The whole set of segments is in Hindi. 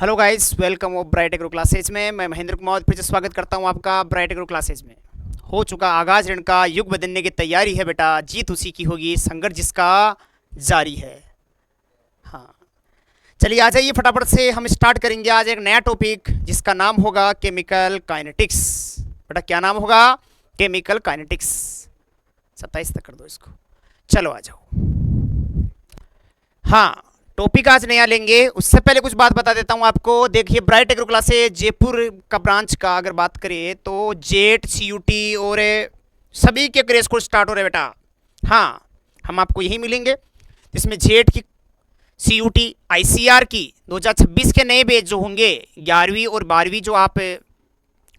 हेलो गाइस, वेलकम हो ब्राइट एग्रो क्लासेज में। मैं महेंद्र कुमार फिर से स्वागत करता हूं आपका ब्राइट एग्रो क्लासेज में। हो चुका आगाज ऋण का, युग बदलने की तैयारी है बेटा, जीत उसी की होगी, संघर्ष जिसका जारी है। हाँ, चलिए आ जाइए फटाफट से हम स्टार्ट करेंगे आज एक नया टॉपिक जिसका नाम होगा केमिकल काइनेटिक्स। बेटा क्या नाम होगा? Chemical kinetics. 27 तक कर दो इसको। चलो आ जाओ। हाँ, टॉपिक आज नया लेंगे, उससे पहले कुछ बात बता देता हूँ आपको। देखिए, ब्राइट एग्रो क्लासेज जयपुर का ब्रांच का अगर बात करें तो जेट CUT और सभी के क्रेज कोर्स स्टार्ट हो रहे बेटा। हाँ, हम आपको यही मिलेंगे जिसमें जेट की, CUT, ICR की 2026 के नए बैच जो होंगे, 11वीं और 12वीं जो आप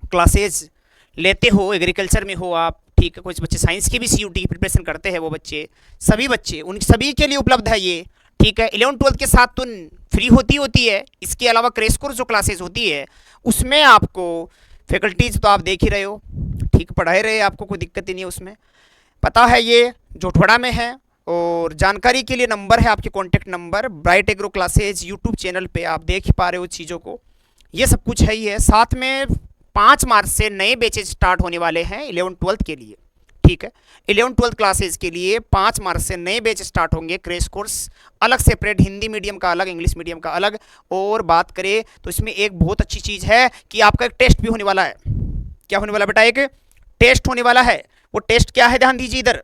क्लासेज लेते हो, एग्रीकल्चर में हो आप, ठीक है, कुछ बच्चे साइंस की भी CUT की प्रिपरेशन करते हैं, वो बच्चे, सभी बच्चे, उन सभी के लिए उपलब्ध है ये। ठीक है, 11वीं 12वीं के साथ तो फ्री होती है। इसके अलावा क्रेश कोर्स जो क्लासेस होती है उसमें आपको फैकल्टीज तो आप देख ही रहे हो, ठीक, पढ़ा ही रहे, आपको कोई दिक्कत ही नहीं है उसमें। पता है ये जोटवाड़ा में है। और जानकारी के लिए नंबर है आपके, contact number bright agro classes YouTube channel पे आप देख ही पा रहे हो चीज़ों को। ये सब कुछ है ही है। साथ में 5 मार्च से नए बैचेज स्टार्ट होने वाले हैं 11वीं 12वीं के लिए। ठीक है, 11वीं 12वीं क्लासेज के लिए 5 मार्च से नए बैच स्टार्ट होंगे, क्रेश कोर्स अलग सेपरेट, हिंदी मीडियम का अलग, इंग्लिश मीडियम का अलग। और बात करें तो इसमें एक बहुत अच्छी चीज़ है कि आपका एक टेस्ट भी होने वाला है। क्या होने वाला बेटा? एक टेस्ट होने वाला है। वो टेस्ट क्या है? ध्यान दीजिए इधर,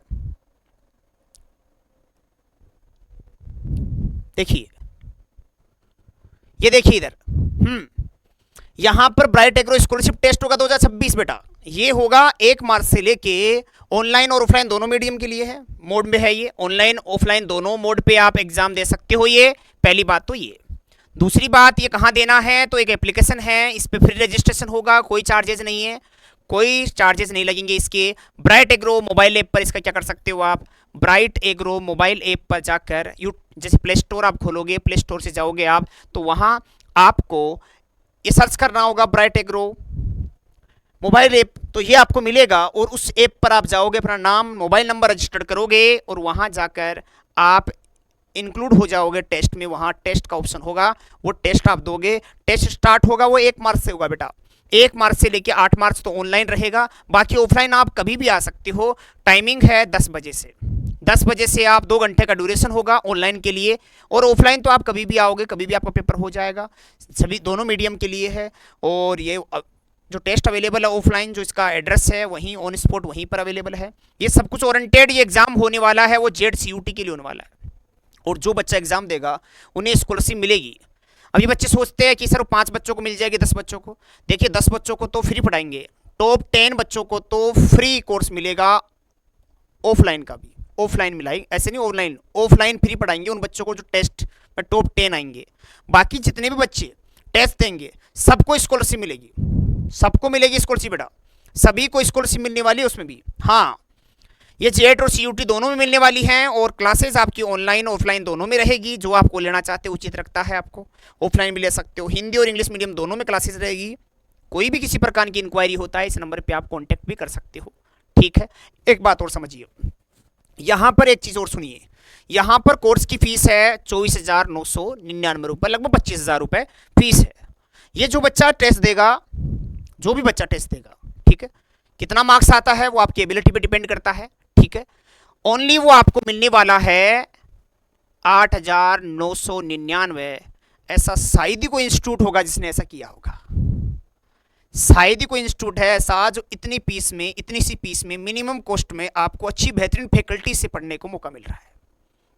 देखिए, ये देखिए इधर। यहां पर ब्राइट एग्रो स्कॉलरशिप टेस्ट होगा 2026 बेटा। ये होगा 1 मार्च से लेके, ऑनलाइन और ऑफलाइन दोनों मीडियम के लिए है, मोड में है ये, ऑनलाइन ऑफलाइन दोनों मोड पे आप एग्जाम दे सकते हो। ये पहली बात तो ये। दूसरी बात, ये कहाँ देना है? तो एक एप्लीकेशन है, इस पर फ्री रजिस्ट्रेशन होगा, कोई चार्जेस नहीं है, कोई चार्जेस नहीं लगेंगे इसके। ब्राइट एग्रो मोबाइल ऐप पर इसका क्या कर सकते हो आप? ब्राइट एग्रो मोबाइल ऐप पर जाकर जैसे प्ले स्टोर आप खोलोगे, प्ले स्टोर से जाओगे आप, तो वहां आपको ये सर्च करना होगा ब्राइट एग्रो मोबाइल ऐप, तो ये आपको मिलेगा। और उस ऐप पर आप जाओगे, अपना नाम मोबाइल नंबर रजिस्टर करोगे और वहां जाकर आप इंक्लूड हो जाओगे टेस्ट में। वहां टेस्ट का ऑप्शन होगा, वो टेस्ट आप दोगे। टेस्ट स्टार्ट होगा वो 1 मार्च से होगा बेटा। 1 मार्च से लेके 8 मार्च तो ऑनलाइन रहेगा, बाकी ऑफलाइन आप कभी भी आ सकते हो। टाइमिंग है 10 बजे से। 10 बजे से आप 2 घंटे का ड्यूरेशन होगा ऑनलाइन के लिए, और ऑफलाइन तो आप कभी भी आओगे, कभी भी आपका पेपर हो जाएगा। सभी दोनों मीडियम के लिए है। और ये जो टेस्ट अवेलेबल है ऑफलाइन, जो इसका एड्रेस है वहीं ऑन स्पॉट वहीं पर अवेलेबल है। ये सब कुछ ओरिएंटेड ये एग्जाम होने वाला है, वो जेड CUT के लिए होने वाला है। और जो बच्चा एग्जाम देगा उन्हें स्कॉलरशिप मिलेगी। अभी बच्चे सोचते हैं कि सर 5 बच्चों को मिल जाएगी, 10 बच्चों को। देखिए, 10 बच्चों को तो फ्री पढ़ाएंगे, टॉप 10 बच्चों को तो फ्री कोर्स मिलेगा, ऑफलाइन का भी। ऑफलाइन मिलाएंगे, ऐसे नहीं ऑनलाइन, ऑफलाइन फ्री पढ़ाएंगे उन बच्चों को जो टेस्ट में टॉप 10 आएंगे। बाकी जितने भी बच्चे टेस्ट देंगे सबको स्कॉलरशिप मिलेगी, सबको मिलेगी स्कॉलरशिप बेटा, सभी को स्कॉलरशिप मिलने वाली है उसमें भी। हाँ, ये जेट और CUT दोनों में मिलने वाली हैं। और क्लासेस आपकी ऑनलाइन ऑफलाइन दोनों में रहेगी, जो आपको लेना चाहते हो, उचित रखता है आपको ऑफलाइन भी ले सकते हो। हिंदी और इंग्लिश मीडियम दोनों में क्लासेस रहेगी। कोई भी किसी प्रकार की इंक्वायरी होता है, इस नंबर पे आप कांटेक्ट भी कर सकते हो। ठीक है, एक बात और समझिए, यहाँ पर एक चीज़ और सुनिए। यहाँ पर कोर्स की फीस है 24,999 रुपये, लगभग 25,000 रुपये फीस है। ये जो बच्चा टेस्ट देगा, जो भी बच्चा टेस्ट देगा, ठीक है, कितना मार्क्स आता है वो आपकी एबिलिटी पे डिपेंड करता है। ठीक है, ओनली वो आपको मिलने वाला है 8,999। ऐसा शायद ही कोई इंस्टीट्यूट होगा जिसने ऐसा किया होगा, शायद ही कोई इंस्टीट्यूट है ऐसा जो इतनी फीस में, इतनी सी फीस में, मिनिमम कॉस्ट में आपको अच्छी बेहतरीन फैकल्टी से पढ़ने को मौका मिल रहा है।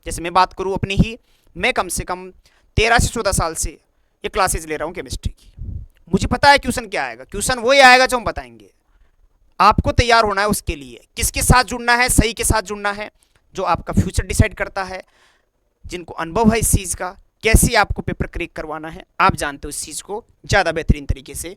जैसे मैं बात करूं अपनी ही, मैं कम से कम 13 से 14 साल से ये क्लासेज ले रहा हूं केमिस्ट्री की। मुझे पता है क्वेश्चन क्या आएगा, क्वेश्चन वही आएगा जो हम बताएंगे। आपको तैयार होना है उसके लिए, किसके साथ जुड़ना है? सही के साथ जुड़ना है, जो आपका फ्यूचर डिसाइड करता है, जिनको अनुभव है इस चीज़ का, कैसे आपको पेपर क्रैक करवाना है, आप जानते हो इस चीज़ को ज़्यादा बेहतरीन तरीके से।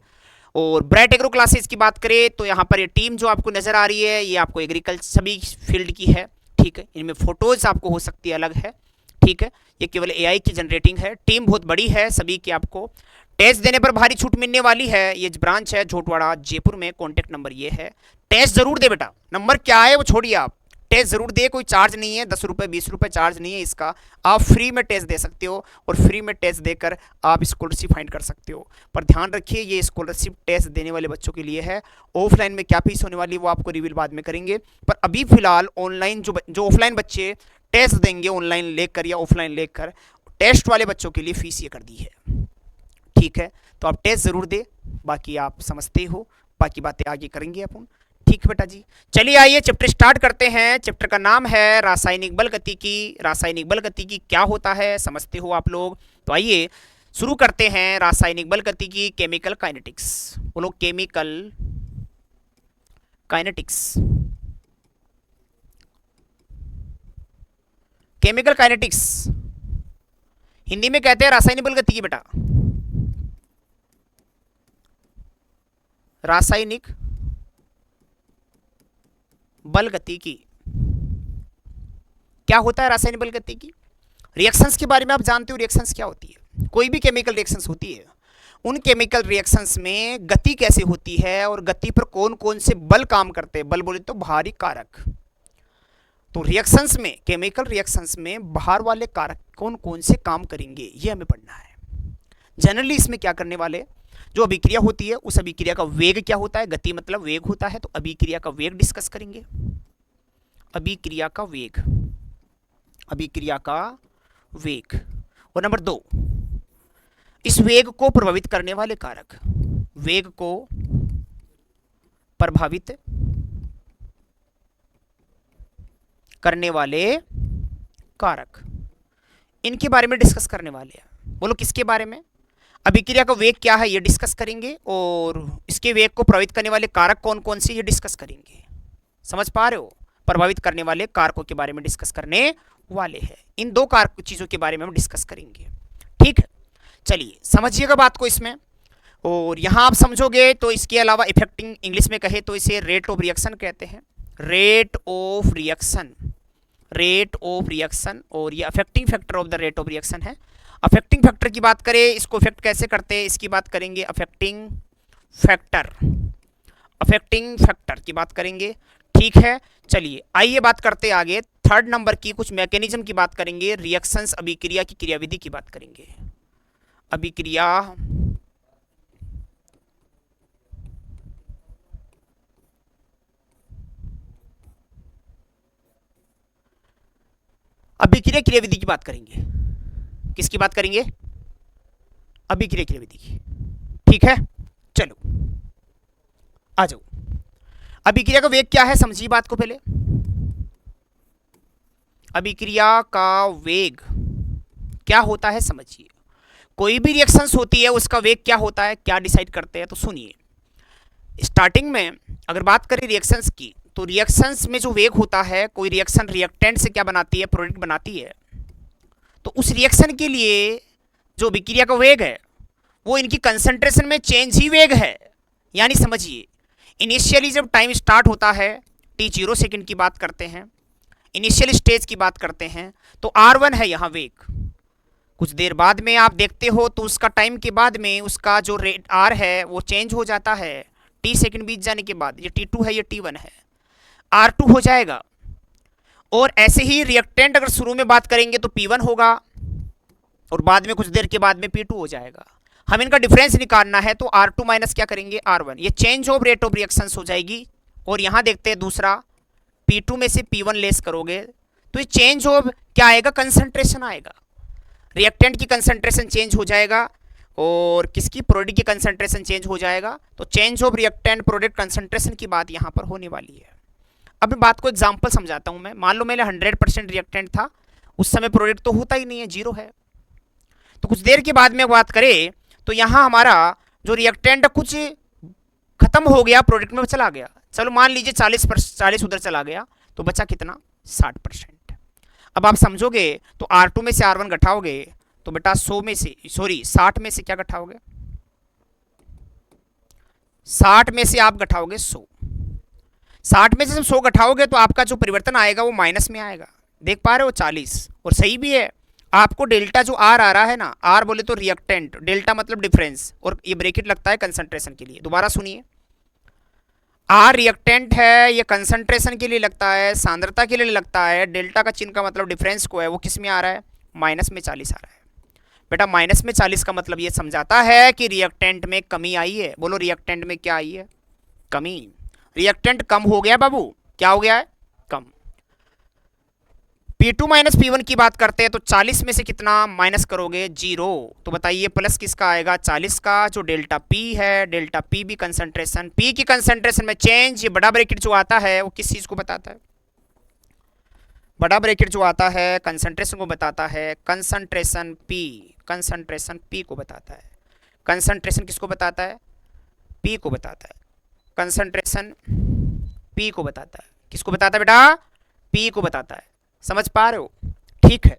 और ब्राइट एग्रो क्लासेज की बात करें तो यहाँ पर ये टीम जो आपको नज़र आ रही है, ये आपको एग्रीकल्चर सभी फील्ड की है। ठीक है, इनमें फोटोज आपको हो सकती है अलग है। ठीक है, ये केवल AI की जनरेटिंग है। टीम बहुत बड़ी है, सभी की आपको टेस्ट देने पर भारी छूट मिलने वाली है। ये ब्रांच है झोटवाड़ा जयपुर में, कॉन्टैक्ट नंबर ये है। टेस्ट जरूर दे बेटा, नंबर क्या है वो छोड़िए आप, टेस्ट जरूर दे, कोई चार्ज नहीं है, 10 रुपये 20 रुपये चार्ज नहीं है इसका, आप फ्री में टेस्ट दे सकते हो और फ्री में टेस्ट देकर आप स्कॉलरशिप फाइंड कर सकते हो। पर ध्यान रखिए ये स्कॉलरशिप टेस्ट देने वाले बच्चों के लिए है। ऑफलाइन में क्या फीस होने वाली है वो आपको रिवील बाद में करेंगे, पर अभी फिलहाल ऑनलाइन जो ऑफलाइन बच्चे टेस्ट देंगे ऑनलाइन लेकर या ऑफलाइन लेकर, टेस्ट वाले बच्चों के लिए फीस ये कर दी है। ठीक है, तो आप टेस्ट जरूर दे, बाकी आप समझते हो, बाकी बातें आगे करेंगे अपन। ठीक है बेटा जी, चलिए आइए चैप्टर स्टार्ट करते हैं। चैप्टर का नाम है रासायनिक बल गतिकी। रासायनिक बल गतिकी क्या होता है समझते हो आप लोग, तो आइए शुरू करते हैं। रासायनिक बल गतिकी, केमिकल काइनेटिक्स, बोलो chemical kinetics. Chemical kinetics Hindi में कहते हैं रासायनिक बल गतिकी बेटा, रासायनिक बल गतिकी। क्या होता है रासायनिक बल गतिकी? रिएक्शंस के बारे में आप जानते हो, रिएक्शंस क्या होती है? कोई भी केमिकल रिएक्शंस होती है, उन केमिकल रिएक्शंस में गति कैसे होती है और गति पर कौन कौन से बल काम करते हैं। बल बोले तो भारी कारक। तो रिएक्शंस में, केमिकल रिएक्शंस में बाहर वाले कारक कौन कौन से काम करेंगे ये हमें पढ़ना है। जनरली इसमें क्या करने वाले, जो अभिक्रिया होती है उस अभिक्रिया का वेग क्या होता है, गति मतलब वेग होता है, तो अभिक्रिया का वेग डिस्कस करेंगे। अभिक्रिया का वेग, अभिक्रिया का वेग। और नंबर 2, इस वेग को प्रभावित करने वाले कारक, वेग को प्रभावित करने वाले कारक, इनके बारे में डिस्कस करने वाले हैं। बोलो किसके बारे में? अभिक्रिया का वेग क्या है ये डिस्कस करेंगे, और इसके वेग को प्रभावित करने वाले कारक कौन कौन से ये डिस्कस करेंगे। समझ पा रहे हो? प्रभावित करने वाले कारकों के बारे में डिस्कस करने वाले हैं। इन दो कारक चीजों के बारे में हम डिस्कस करेंगे। ठीक है, चलिए समझिएगा बात को इसमें। और यहां आप समझोगे तो इसके अलावा इफेक्टिंग, इंग्लिश में कहे तो इसे रेट ऑफ रिएक्शन कहते हैं, rate of reaction, rate of reaction. और ये affecting factor of the rate of reaction है। अफेक्टिंग फैक्टर की बात करें, इसको इफेक्ट कैसे करते हैं इसकी बात करेंगे। अफेक्टिंग फैक्टर, अफेक्टिंग फैक्टर की बात करेंगे। ठीक है, चलिए आइए बात करते आगे। थर्ड नंबर की कुछ मैकेनिज्म की बात करेंगे। रिएक्शंस, अभिक्रिया की क्रियाविधि की बात करेंगे। अभिक्रिया, अभिक्रिया क्रियाविधि की बात करेंगे। किसकी बात करेंगे? अभिक्रिया क्रियाविधि की। ठीक है, चलो आ जाओ। अभिक्रिया का वेग क्या है समझिए बात को पहले। अभिक्रिया का वेग क्या होता है समझिए। कोई भी रिएक्शंस होती है उसका वेग क्या होता है, क्या डिसाइड करते हैं, तो सुनिए। स्टार्टिंग में अगर बात करें रिएक्शंस की, तो रिएक्शंस में जो वेग होता है, कोई रिएक्शन रिएक्टेंट से क्या बनाती है, प्रोडक्ट बनाती है, तो उस रिएक्शन के लिए जो अभिक्रिया का वेग है वो इनकी कंसंट्रेशन में चेंज ही वेग है। यानी समझिए, इनिशियली जब टाइम स्टार्ट होता है, t0 सेकेंड की बात करते हैं, इनिशियल स्टेज की बात करते हैं, तो r1 है यहाँ वेग। कुछ देर बाद में आप देखते हो तो उसका टाइम के बाद में उसका जो रेट r है वो चेंज हो जाता है। t सेकेंड बीत जाने के बाद ये t2 है, ये t1 है, r2 हो जाएगा। और ऐसे ही रिएक्टेंट अगर शुरू में बात करेंगे तो p1 होगा और बाद में कुछ देर के बाद में p2 हो जाएगा। हम इनका डिफरेंस निकालना है तो r2 माइनस क्या करेंगे, r1, ये change of rate of reactions हो जाएगी। और यहां देखते हैं दूसरा, p2 में से p1 लेस करोगे तो ये चेंज ऑफ क्या आएगा, कंसंट्रेशन आएगा। रिएक्टेंट की कंसंट्रेशन चेंज हो जाएगा और किसकी, प्रोडक्ट की कंसंट्रेशन चेंज हो जाएगा। तो change of reactant product concentration की बात यहां पर होने वाली है। अब मैं बात को एग्जांपल समझाता हूं मैं। मान लो मैंने 100% रिएक्टेंट था, उस समय प्रोडक्ट तो होता ही नहीं है, जीरो है। तो कुछ देर के बाद में बात करें तो यहां हमारा जो रिएक्टेंट कुछ खत्म हो गया, प्रोडक्ट में चला गया। चलो मान लीजिए 40 उधर चला गया, तो बचा कितना, 60%। अब आप समझोगे तो R2 में से R1 घटाओगे तो बेटा 100 में से, सॉरी 60 में से क्या घटाओगे, 60 में से आप घटाओगे 100। 60 में से जब 100 घटाओगे तो आपका जो परिवर्तन आएगा वो माइनस में आएगा। देख पा रहे हो 40, और सही भी है। आपको डेल्टा जो आर आ रहा है ना, आर बोले तो रिएक्टेंट, डेल्टा मतलब डिफरेंस, और ये ब्रैकेट लगता है कंसंट्रेशन के लिए। दोबारा सुनिए, आर रिएक्टेंट है, ये कंसंट्रेशन के लिए लगता है, सांद्रता के लिए लगता है। डेल्टा का चिन्ह का मतलब डिफरेंस को है, वो किस में आ रहा है, माइनस में 40 आ रहा है। बेटा माइनस में 40 का मतलब ये समझाता है कि रिएक्टेंट में कमी आई है। बोलो रिएक्टेंट में क्या आई है, कमी। रिएक्टेंट कम हो गया बाबू, क्या हो गया है, कम। P2 माइनस P1 की बात करते हैं तो 40 में से कितना माइनस करोगे, 0। तो बताइए प्लस किसका आएगा, 40 का। जो डेल्टा P है, डेल्टा P भी कंसंट्रेशन, P की कंसंट्रेशन में चेंज, ये बड़ा ब्रैकेट जो आता है वो किस चीज को बताता है, बड़ा ब्रैकेट जो आता है कंसंट्रेशन को बताता है। कंसंट्रेशन P, कंसंट्रेशन P को बताता है। कंसंट्रेशन किसको बताता है, P को बताता है। कंसंट्रेशन P को बताता है, किसको बताता है बेटा, P को बताता है। समझ पा रहे हो, ठीक है।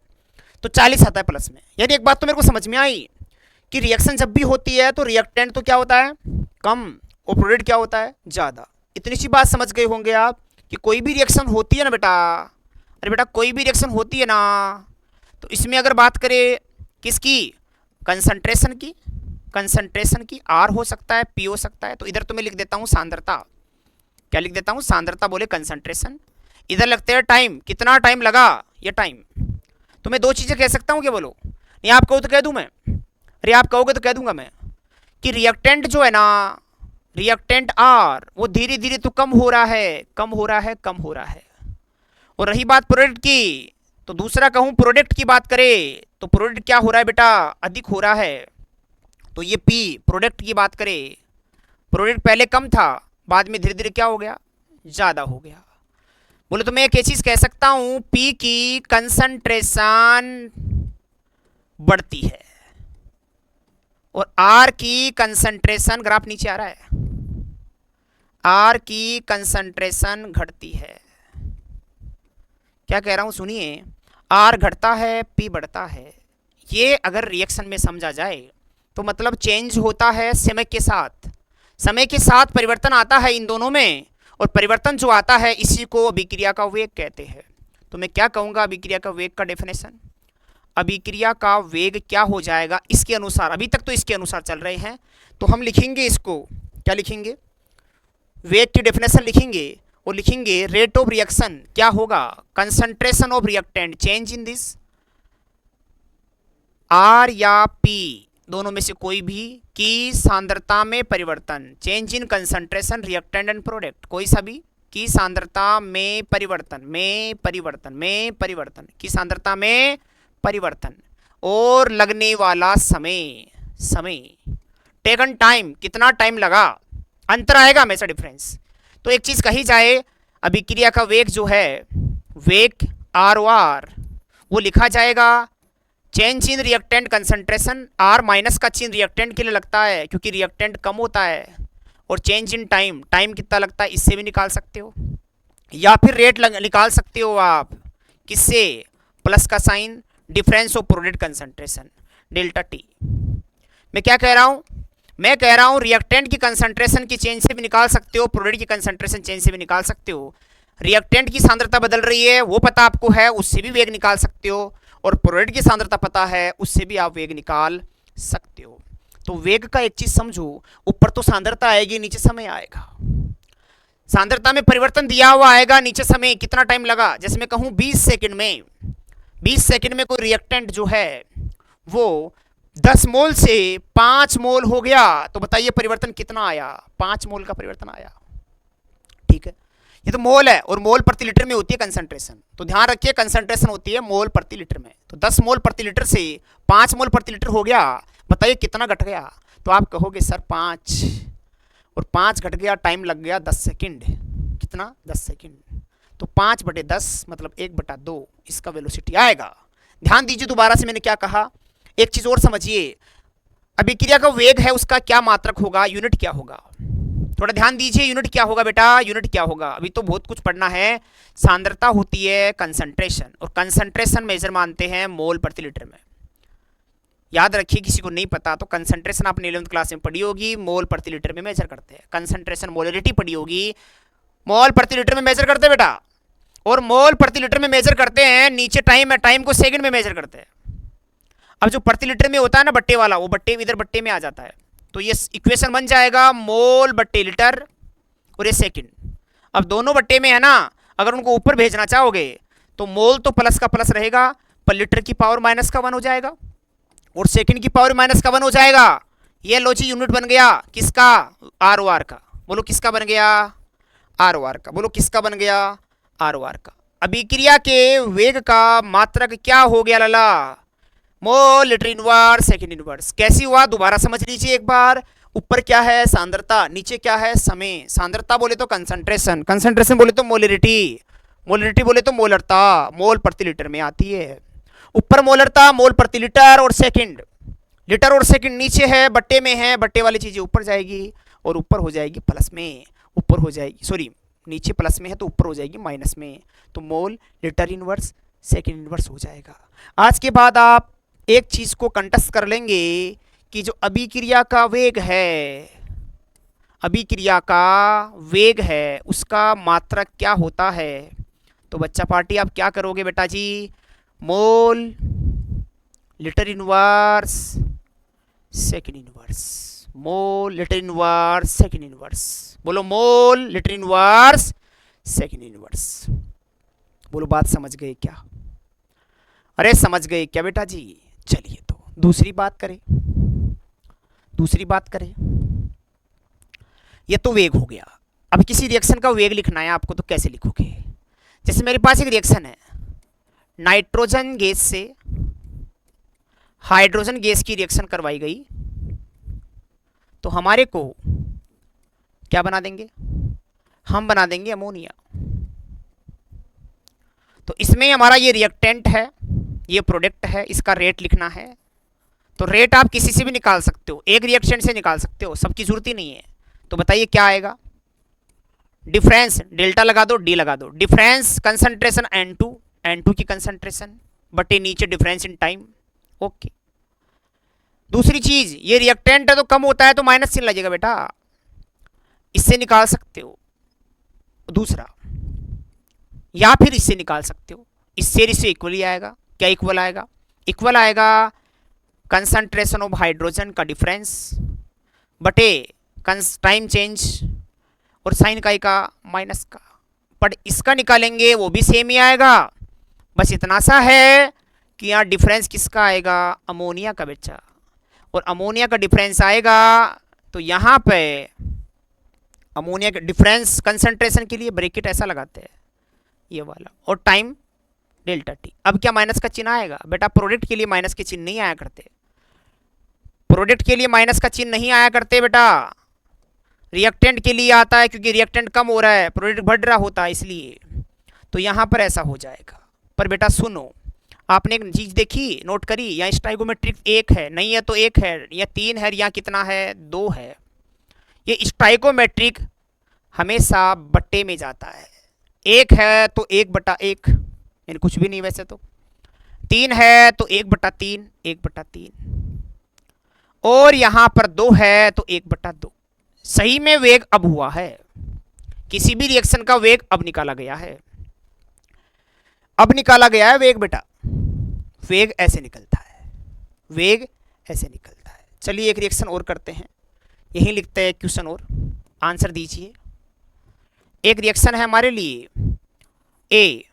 तो 40 आता है प्लस में, यानी एक बात तो मेरे को समझ में आई कि रिएक्शन जब भी होती है तो रिएक्टेंट तो क्या होता है, कम, और प्रोडक्ट क्या होता है, ज्यादा। इतनी सी बात समझ गए होंगे आप कि कोई भी रिएक्शन होती है ना बेटा, अरे बेटा कोई भी रिएक्शन होती है ना, तो इसमें अगर बात करें किसकी, कंसंट्रेशन की, कंसंट्रेशन की, आर हो सकता है, पी हो सकता है। तो इधर तो मैं लिख देता हूं सांद्रता, क्या लिख देता हूं, सांद्रता बोले कंसंट्रेशन। इधर लगते हैं टाइम, कितना टाइम लगा, ये टाइम। तो मैं दो चीजें कह सकता हूं, क्या बोलो, नहीं आप कहो तो कह दूं मैं, अरे आप कहोगे तो कह दूंगा मैं कि रिएक्टेंट जो है ना, रिएक्टेंट आर वो धीरे धीरे तो कम हो रहा है, कम हो रहा है, कम हो रहा है। और रही बात प्रोडक्ट की, तो दूसरा कहूं प्रोडक्ट की बात करें तो प्रोडक्ट क्या हो रहा है बेटा, अधिक हो रहा है। तो ये पी प्रोडक्ट की बात करें, प्रोडक्ट पहले कम था, बाद में धीरे धीरे क्या हो गया, ज्यादा हो गया। बोले तो मैं एक चीज कह सकता हूं, पी की कंसंट्रेशन बढ़ती है और आर की कंसंट्रेशन, ग्राफ नीचे आ रहा है, आर की कंसंट्रेशन घटती है। क्या कह रहा हूं सुनिए, आर घटता है, पी बढ़ता है। ये अगर रिएक्शन में समझा जाए तो मतलब चेंज होता है समय के साथ, समय के साथ परिवर्तन आता है इन दोनों में, और परिवर्तन जो आता है इसी को अभिक्रिया का वेग कहते हैं। तो मैं क्या कहूंगा अभिक्रिया का वेग का डेफिनेशन, अभिक्रिया का वेग क्या हो जाएगा इसके अनुसार, अभी तक तो इसके अनुसार चल रहे हैं, तो हम लिखेंगे इसको, क्या लिखेंगे, वेग की डेफिनेशन लिखेंगे, और लिखेंगे रेट ऑफ रिएक्शन क्या होगा, concentration of reactant change in this, R या पी दोनों में से कोई भी की सांद्रता में परिवर्तन, change in concentration reactant and product, कोई सा भी की सांद्रता में परिवर्तन, में परिवर्तन, में परिवर्तन, की सांद्रता में परिवर्तन, और लगने वाला समय, समय टेकन टाइम, कितना टाइम लगा, अंतर आएगा हमेशा डिफरेंस। तो एक चीज कही जाए, अभिक्रिया का वेग जो है, वेग आर ओ आर, वो लिखा जाएगा change in reactant concentration, R minus का चिन्ह रिएक्टेंट के लिए लगता है क्योंकि रिएक्टेंट कम होता है, और चेंज इन टाइम, टाइम कितना लगता है इससे भी निकाल सकते हो, या फिर रेट निकाल सकते हो आप किससे, प्लस का sign, difference of product concentration delta T. मैं क्या कह रहा हूं, मैं कह रहा हूं रिएक्टेंट की कंसंट्रेशन की चेंज से भी निकाल सकते हो, प्रोडक्ट की कंसंट्रेशन चेंज से भी निकाल सकते हो। रिएक्टेंट की सांद्रता बदल रही है वो पता आपको है, उससे भी वेग निकाल सकते हो, और प्रोडक्ट की सांद्रता पता है उससे भी आप वेग निकाल सकते हो। तो वेग का एक चीज समझो, ऊपर तो सांद्रता आएगी, नीचे समय आएगा। सांद्रता में परिवर्तन दिया हुआ आएगा, नीचे समय कितना टाइम लगा, जैसे मैं कहूं 20 सेकंड में, 20 सेकंड में कोई रिएक्टेंट जो है वो 10 मोल से 5 मोल हो गया, तो बताइए परिवर्तन कितना आया, 5 मोल का परिवर्तन आया, ठीक है। ये तो मोल है, और मोल प्रति लीटर में होती है कंसंट्रेशन, तो ध्यान रखिए कंसंट्रेशन होती है मोल प्रति लीटर में। तो 10 मोल प्रति लीटर से 5 मोल प्रति लीटर हो गया, बताइए कितना घट गया, तो आप कहोगे सर 5, और 5 घट गया, टाइम लग गया 10 सेकंड, कितना 10 सेकंड, तो 5/10 मतलब 1/2 इसका वेलोसिटी आएगा। ध्यान दीजिए दोबारा से मैंने क्या कहा, एक चीज और समझिए, अभिक्रिया का वेग है उसका क्या मात्रक होगा, यूनिट क्या होगा, थोड़ा ध्यान दीजिए, यूनिट क्या होगा बेटा, यूनिट क्या होगा, अभी तो बहुत कुछ पढ़ना है। सांद्रता होती है कंसंट्रेशन, और कंसंट्रेशन मेजर मानते हैं मोल प्रति लीटर में। याद रखिए, किसी को नहीं पता तो कंसंट्रेशन आपने 11वीं क्लास में पढ़ी होगी, मोल प्रति लीटर में मेजर करते हैं। कंसंट्रेशन मोलरिटी पढ़ी होगी, मोल प्रति लीटर में मेजर करते हैं बेटा, और मोल प्रति लीटर में मेजर करते हैं, नीचे टाइम है, टाइम को सेकंड में मेजर करते हैं। अब जो प्रति लीटर में होता है ना बट्टे वाला, वो बट्टे इधर बट्टे में आ जाता है, तो ये इक्वेशन बन जाएगा मोल बट्टे लीटर, और ये सेकंड। अब दोनों बट्टे में है ना, अगर उनको ऊपर भेजना चाहोगे तो मोल तो प्लस का प्लस रहेगा, पर लीटर की पावर माइनस का 1 हो जाएगा और सेकंड की पावर माइनस का 1 हो जाएगा। ये लो जी यूनिट बन गया किसका, आर ओ आर का। बोलो किसका बन गया, आर ओ आर का। बोलो किसका बन गया, आर ओ आर का। अभिक्रिया के वेग का मात्रक क्या हो गया लाला, mole litre inverse second inverse. कैसी हुआ दोबारा समझ लीजिए एक बार। ऊपर क्या है सांद्रता, नीचे क्या है समय। सांद्रता बोले तो कंसंट्रेशन, कंसंट्रेशन बोले तो मोलरिटी, मोलरिटी बोले तो मोलरता, मोल प्रति लीटर में आती है। ऊपर मोलरता मोल प्रति लीटर और सेकंड, लीटर और सेकंड नीचे है बट्टे में है, बट्टे वाली चीजें ऊपर जाएगी और ऊपर हो जाएगी प्लस में, ऊपर हो जाएगी सॉरी नीचे प्लस में है तो ऊपर हो जाएगी माइनस में, तो मोल लीटर इनवर्स सेकंड इनवर्स हो जाएगा। आज के बाद आप एक चीज को कंटस्ट कर लेंगे कि जो अभिक्रिया का वेग है, अभिक्रिया का वेग है उसका मात्रक क्या होता है। तो बच्चा पार्टी आप क्या करोगे बेटा जी, mole litre inverse second inverse, mole litre inverse second inverse. बोलो mole litre inverse second inverse. बोलो बात समझ गए क्या, अरे समझ गए क्या बेटा जी। चलिए तो दूसरी बात करें, दूसरी बात करें। ये तो वेग हो गया। अब किसी रिएक्शन का वेग लिखना है आपको तो कैसे लिखोगे। जैसे मेरे पास एक रिएक्शन है, नाइट्रोजन गैस से हाइड्रोजन गैस की रिएक्शन करवाई गई, तो हमारे को क्या बना देंगे, हम बना देंगे अमोनिया। तो इसमें हमारा ये रिएक्टेंट है, ये प्रोडक्ट है, इसका रेट लिखना है। तो रेट आप किसी से भी निकाल सकते हो, एक रिएक्शन से निकाल सकते हो, सबकी जरूरत ही नहीं है। तो बताइए क्या आएगा, डिफरेंस डेल्टा लगा दो, डी लगा दो, डिफरेंस कंसंट्रेशन N2, N2 की कंसंट्रेशन बटे नीचे डिफरेंस इन टाइम। ओके। दूसरी चीज ये रिएक्टेंट है तो कम होता है तो माइनस चिन्ह लगेगा बेटा, इससे निकाल सकते हो। दूसरा या फिर इससे निकाल सकते हो, इससे इक्वल ही आएगा। क्या इक्वल आएगा, इक्वल आएगा कंसंट्रेशन ऑफ हाइड्रोजन का डिफरेंस बटे टाइम चेंज और साइन का माइनस का। पर इसका निकालेंगे वो भी सेम ही आएगा, बस इतना सा है कि यहाँ डिफरेंस किसका आएगा, अमोनिया का बच्चा। और अमोनिया का डिफरेंस आएगा तो यहाँ पे अमोनिया का डिफरेंस कंसंट्रेशन के लिए ब्रैकेट ऐसा लगाते हैं ये वाला, और टाइम डेल्टा टी। अब क्या माइनस का चिन्ह आएगा बेटा, प्रोडक्ट के लिए माइनस के चिन्ह नहीं आया करते, प्रोडक्ट के लिए माइनस का चिन्ह नहीं आया करते बेटा, रिएक्टेंट के लिए आता है क्योंकि रिएक्टेंट कम हो रहा है, प्रोडक्ट बढ़ रहा होता है इसलिए। तो यहाँ पर ऐसा हो जाएगा। पर बेटा सुनो, आपने एक चीज देखी नोट करी, या स्टाइकोमेट्रिक एक है नहीं है तो एक है, या तीन है, या कितना है, दो है। ये स्टाइकोमेट्रिक हमेशा बट्टे में जाता है, एक है तो 1/1 यानी कुछ भी नहीं वैसे तो, तीन है तो 1/3 1/3, और यहां पर दो है तो 1/2। सही में वेग अब हुआ है, किसी भी रिएक्शन का वेग अब निकाला गया है, अब निकाला गया है वेग बेटा। वेग ऐसे निकलता है, वेग ऐसे निकलता है। चलिए एक रिएक्शन और करते हैं, यही लिखते हैं क्वेश्चन और आंसर दीजिए। एक रिएक्शन है हमारे लिए, ए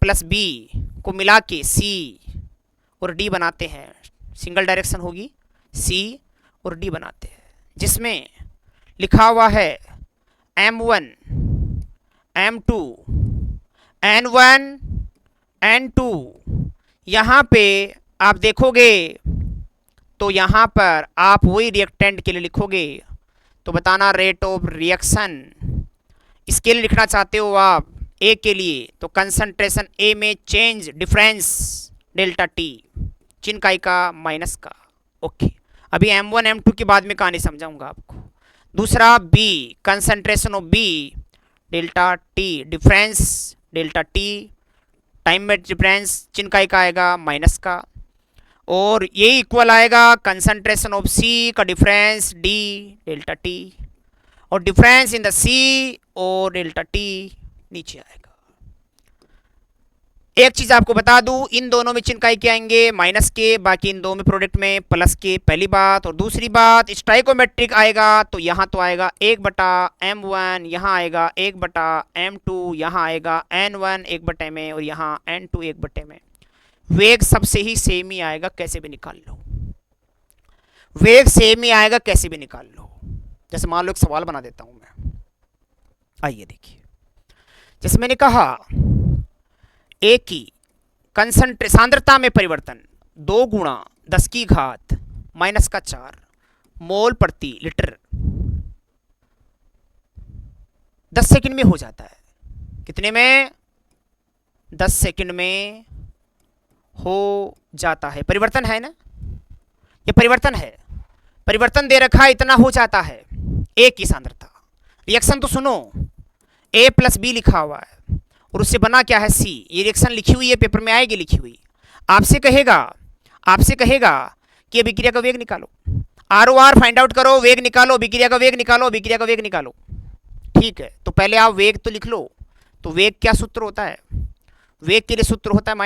प्लस बी को मिला के सी और डी बनाते हैं, सिंगल डायरेक्शन होगी, सी और डी बनाते हैं, जिसमें लिखा हुआ है M1 M2 N1 N2। यहाँ पे आप देखोगे तो यहाँ पर आप वही रिएक्टेंट के लिए लिखोगे, तो बताना रेट ऑफ रिएक्शन। इसके लिए लिखना चाहते हो आप ए के लिए तो कंसंट्रेशन ए में चेंज डिफरेंस डेल्टा टी, चिन्ह का माइनस का। ओके, अभी M1 M2 के बाद में कहानी समझाऊंगा आपको। दूसरा B, concentration of B delta T, difference delta T, time में डिफरेंस चिन्ह का आएगा माइनस का, और ये इक्वल आएगा कंसंट्रेशन ऑफ सी का डिफरेंस डी डेल्टा टी, और डिफरेंस इन द सी और डेल्टा टी नीचे आएगा। एक चीज आपको बता दूं, इन दोनों में चिन्ह काय के आएंगे माइनस के, बाकी इन दोनों में प्रोडक्ट में प्लस के, पहली बात। और दूसरी बात, स्टाइकोमेट्रिक आएगा तो यहाँ तो आएगा 1/m1, यहाँ आएगा 1/m2, यहाँ आएगा n1 1 में, और यहाँ n2 1 में। वेग सबसे ही सेम ही आएगा, कैसे भी निकाल लो, वेग सेम ही आएगा, कैसे भी निकाल लो। जैसे मान लो एक सवाल बना देता हूं मैं, आइए देखिए। जैसे मैंने कहा ए की सांद्रता में परिवर्तन 2 गुणा 10 की घात -4 मोल प्रति लीटर 10 सेकंड में हो जाता है। कितने में? 10 सेकंड में हो जाता है। परिवर्तन है ना, ये परिवर्तन है, परिवर्तन दे रखा है, इतना हो जाता है। ए की सांद्रता, रिएक्शन तो सुनो, A + B लिखा हुआ है और उससे बना क्या है C। ये रिएक्शन लिखी हुई है, पेपर में आएगी लिखी हुई। आपसे कहेगा कि अभिक्रिया का वेग निकालो, ROR फाइंड आउट करो, वेग निकालो, अभिक्रिया का वेग निकालो, अभिक्रिया का वेग निकालो। ठीक है, तो पहले आप वेग तो लिख लो। तो वेग क्या सूत्र होता है? वेग के लिए सूत्र होता है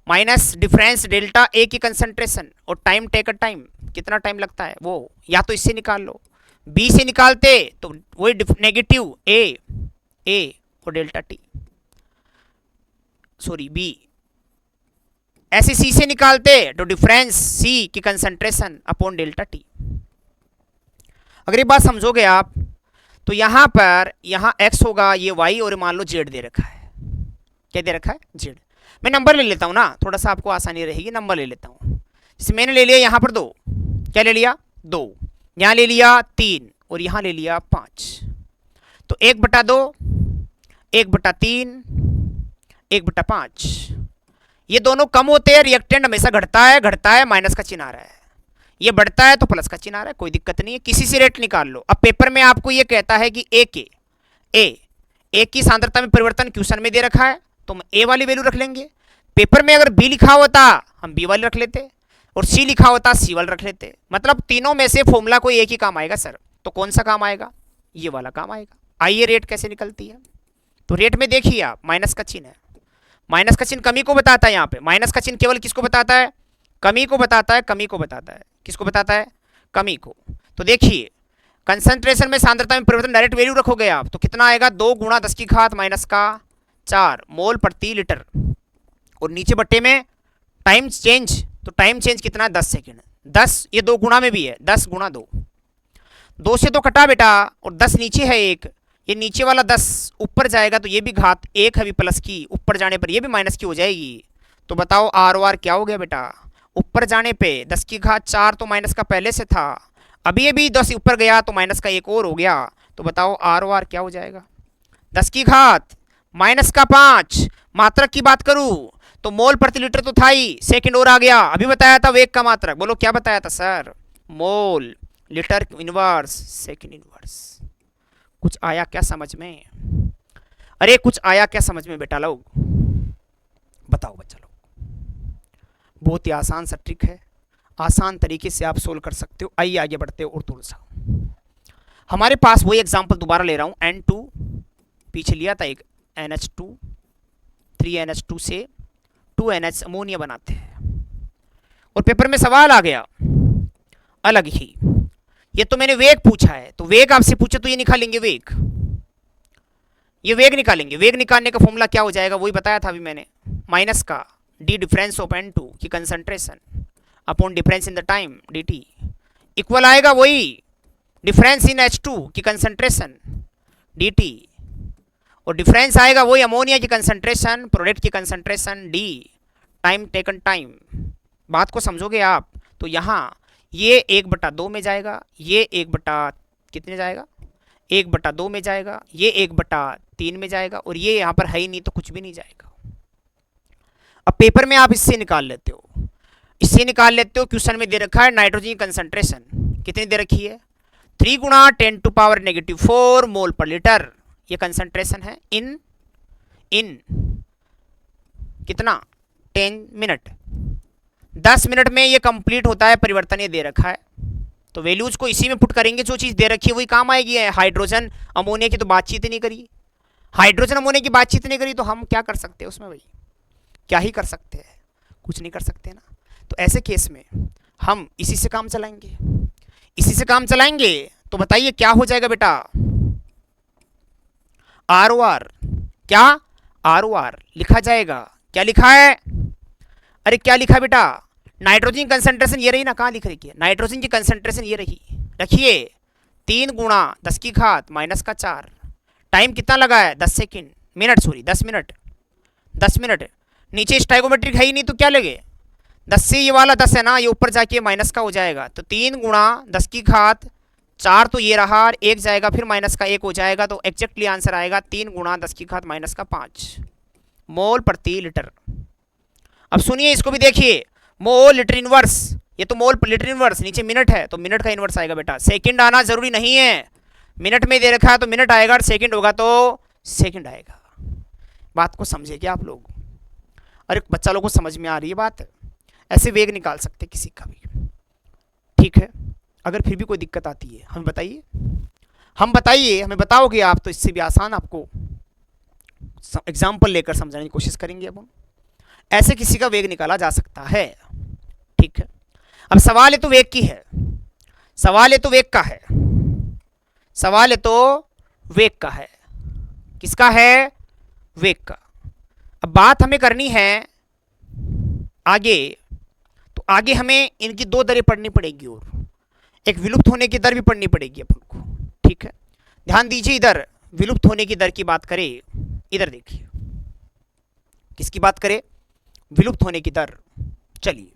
माइनस डिफरेंस डेल्टा ए की कंसंट्रेशन और टाइम टेकन टाइम, कितना टाइम लगता है वो, या तो इससे निकाल लो, बी से निकालते तो वही नेगेटिव ए और डेल्टा टी, सॉरी बी। ऐसे सी से निकालते तो डिफरेंस सी की कंसंट्रेशन अपॉन डेल्टा टी। अगर ये बात समझोगे आप तो यहां पर यहां एक्स होगा, ये वाई, और मान लो जेड दे रखा है। क्या दे रखा है? जेड। मैं नंबर ले लेता हूं ना, थोड़ा सा आपको आसानी रहेगी, नंबर ले लेता हूं। जैसे मैंने ले लिया यहां पर 2, क्या ले लिया? 2, यहां ले लिया 3 और यहां ले लिया 5। तो 1/2, 1/3, 1/5, ये दोनों कम होते हैं, रिएक्टेंट हमेशा घटता है, माइनस का चिन्ह आ रहा है। ये बढ़ता है तो प्लस का चिन्ह आ रहा है, कोई दिक्कत नहीं है, किसी से रेट निकाल लो। अब पेपर में आपको ये कहता है कि ए की सांद्रता में परिवर्तन क्वेश्चन में दे रखा है तो हम ए वाली वैल्यू रख लेंगे। पेपर में अगर बी लिखा होता हम बी वाली रख लेते, और सी लिखा होता सी वाला रख लेते। मतलब तीनों में से फॉर्मूला कोई एक ही काम आएगा सर, तो कौन सा काम आएगा? ये वाला काम आएगा। आइए रेट कैसे निकलती है। तो रेट में देखिए आप, माइनस का चिन्ह है, माइनस का चिन्ह कमी को बताता है। यहाँ पे माइनस का चिन्ह केवल किसको बताता है? कमी को बताता है, कमी को बताता है। किसको बताता है? कमी को। तो देखिए कंसंट्रेशन में सांद्रता में परिवर्तन डायरेक्ट वैल्यू रखोगे आप तो कितना आएगा? 2 गुणा 10 की घात -4 मोल प्रति लीटर, और नीचे बट्टे में टाइम चेंज, तो टाइम चेंज कितना है? 10 सेकेंड। 10 ये 2 गुणा में भी है, 10 गुणा 2, 2 से तो कटा बेटा, और 10 नीचे है एक, ये नीचे वाला 10 ऊपर जाएगा तो ये भी घात 1 है भी प्लस की, ऊपर जाने पर ये भी माइनस की हो जाएगी। तो बताओ ROR क्या हो गया बेटा? ऊपर जाने पे 10 की घात 4 तो माइनस का पहले से था, अभी ये भी 10 ऊपर गया तो माइनस का एक और हो गया। तो बताओ ROR क्या हो जाएगा? 10 की घात -5। मात्रक की बात करूं तो मोल प्रति लीटर तो था ही, सेकंड और आ गया। अभी बताया था वेग का मात्रक, बोलो क्या बताया था सर? मोल लीटर इनवर्स सेकंड इनवर्स। कुछ आया क्या समझ में? अरे कुछ आया क्या समझ में बेटा लोग? बताओ बच्चा लोग। बहुत ही आसान सा ट्रिक है, आसान तरीके से आप सोल्व कर सकते हो। आइए आगे बढ़ते हो और थोड़ा सा हमारे पास वही एग्जांपल दोबारा ले रहा हूं। N2 पीछे लिया था एक NH2, 3NH2 से 2NH अमोनिया बनाते हैं, और पेपर में सवाल आ गया अलग ही। ये तो मैंने वेग पूछा है, तो वेग आपसे पूछे तो ये निकालेंगे वेग, ये वेग निकालेंगे। वेग निकालने का फॉर्मूला क्या हो जाएगा वही बताया था अभी मैंने, माइनस का डी डिफरेंस ऑफ N2 की concentration upon difference in the time dt equal आएगा वही डिफरेंस इन H2 की कंसंट्रेशन dt, और डिफरेंस आएगा वही अमोनिया की कंसंट्रेशन, प्रोडक्ट की concentration d, time taken time. बात को समझोगे आप तो यहाँ ये 1/2 में जाएगा, ये 1 कितने जाएगा? 1/2 में जाएगा, ये 1/3 में जाएगा, और ये यहाँ पर है ही नहीं तो कुछ भी नहीं जाएगा। अब पेपर में आप इससे निकाल लेते हो, इससे निकाल लेते हो। क्वेश्चन में दे रखा है नाइट्रोजन कंसंट्रेशन कितनी दे रखी है? 3 × 10⁻⁴ मोल पर लीटर, ये कंसंट्रेशन है इन कितना? 10 मिनट। 10 मिनट में ये कंप्लीट होता है परिवर्तन, ये दे रखा है। तो वैल्यूज को इसी में पुट करेंगे, जो चीज दे रखी है वही काम आएगी। हाइड्रोजन अमोनिया की तो बातचीत ही नहीं करी, हाइड्रोजन अमोनिया की बातचीत नहीं करी, तो हम क्या कर सकते हैं उसमें भाई? क्या ही कर सकते हैं, कुछ नहीं कर सकते ना। तो ऐसे केस में हम इसी से काम चलाएंगे, इसी से काम चलाएंगे। तो बताइए क्या हो जाएगा बेटा, आर ओ आर, क्या आर ओ आर लिखा जाएगा। क्या लिखा है, अरे क्या लिखा बेटा, नाइट्रोजन कंसंट्रेशन ये रही ना, कहाँ लिख रही है, नाइट्रोजन की कंसंट्रेशन ये रही, रखिए 3 गुणा 10 की घात माइनस का 4। टाइम कितना लगा है, 10 second, minute sorry 10 minute, 10 minute. नीचे स्टाइगोमेट्रिक है ही नहीं तो क्या लगे, 10 से ये वाला 10 है ना, ये ऊपर जाके माइनस का हो जाएगा। तो 3 गुणा 10 की घात 4 तो ये रहा, और 1 जाएगा फिर माइनस का 1 हो जाएगा। तो एग्जैक्टली आंसर आएगा 3 गुणा 10 की घात माइनस का 5 मोल प्रति लीटर। अब सुनिए इसको भी देखिए, मोल लीटर इनवर्स, ये तो मोल लीटर इनवर्स, नीचे मिनट है तो मिनट का इनवर्स आएगा बेटा। सेकंड आना जरूरी नहीं है, मिनट में दे रखा है तो मिनट आएगा, और सेकंड होगा तो सेकंड आएगा। बात को समझे क्या आप लोग, अरे बच्चा लोगों को समझ में आ रही है बात, ऐसे वेग निकाल सकते किसी का भी, ठीक है। अगर फिर भी कोई दिक्कत आती है हमें बताइए, हम बताइए, हमें बताओगे आप तो इससे भी आसान आपको एग्जाम्पल लेकर समझाने की कोशिश करेंगे। अब हम ऐसे किसी का वेग निकाला जा सकता है, ठीक है। अब सवाल है तो वेग की है, सवाल है तो वेग का है, सवाल है तो वेग का है, किसका है, वेग का। अब बात हमें करनी है आगे, तो आगे हमें इनकी 2 दरें पढ़नी पड़ेगी, और एक विलुप्त होने की दर भी पढ़नी पड़ेगी अपन को, ठीक है। ध्यान दीजिए, इधर विलुप्त होने की दर की बात करें, इधर देखिए किसकी बात करें, विलुप्त होने की दर। चलिए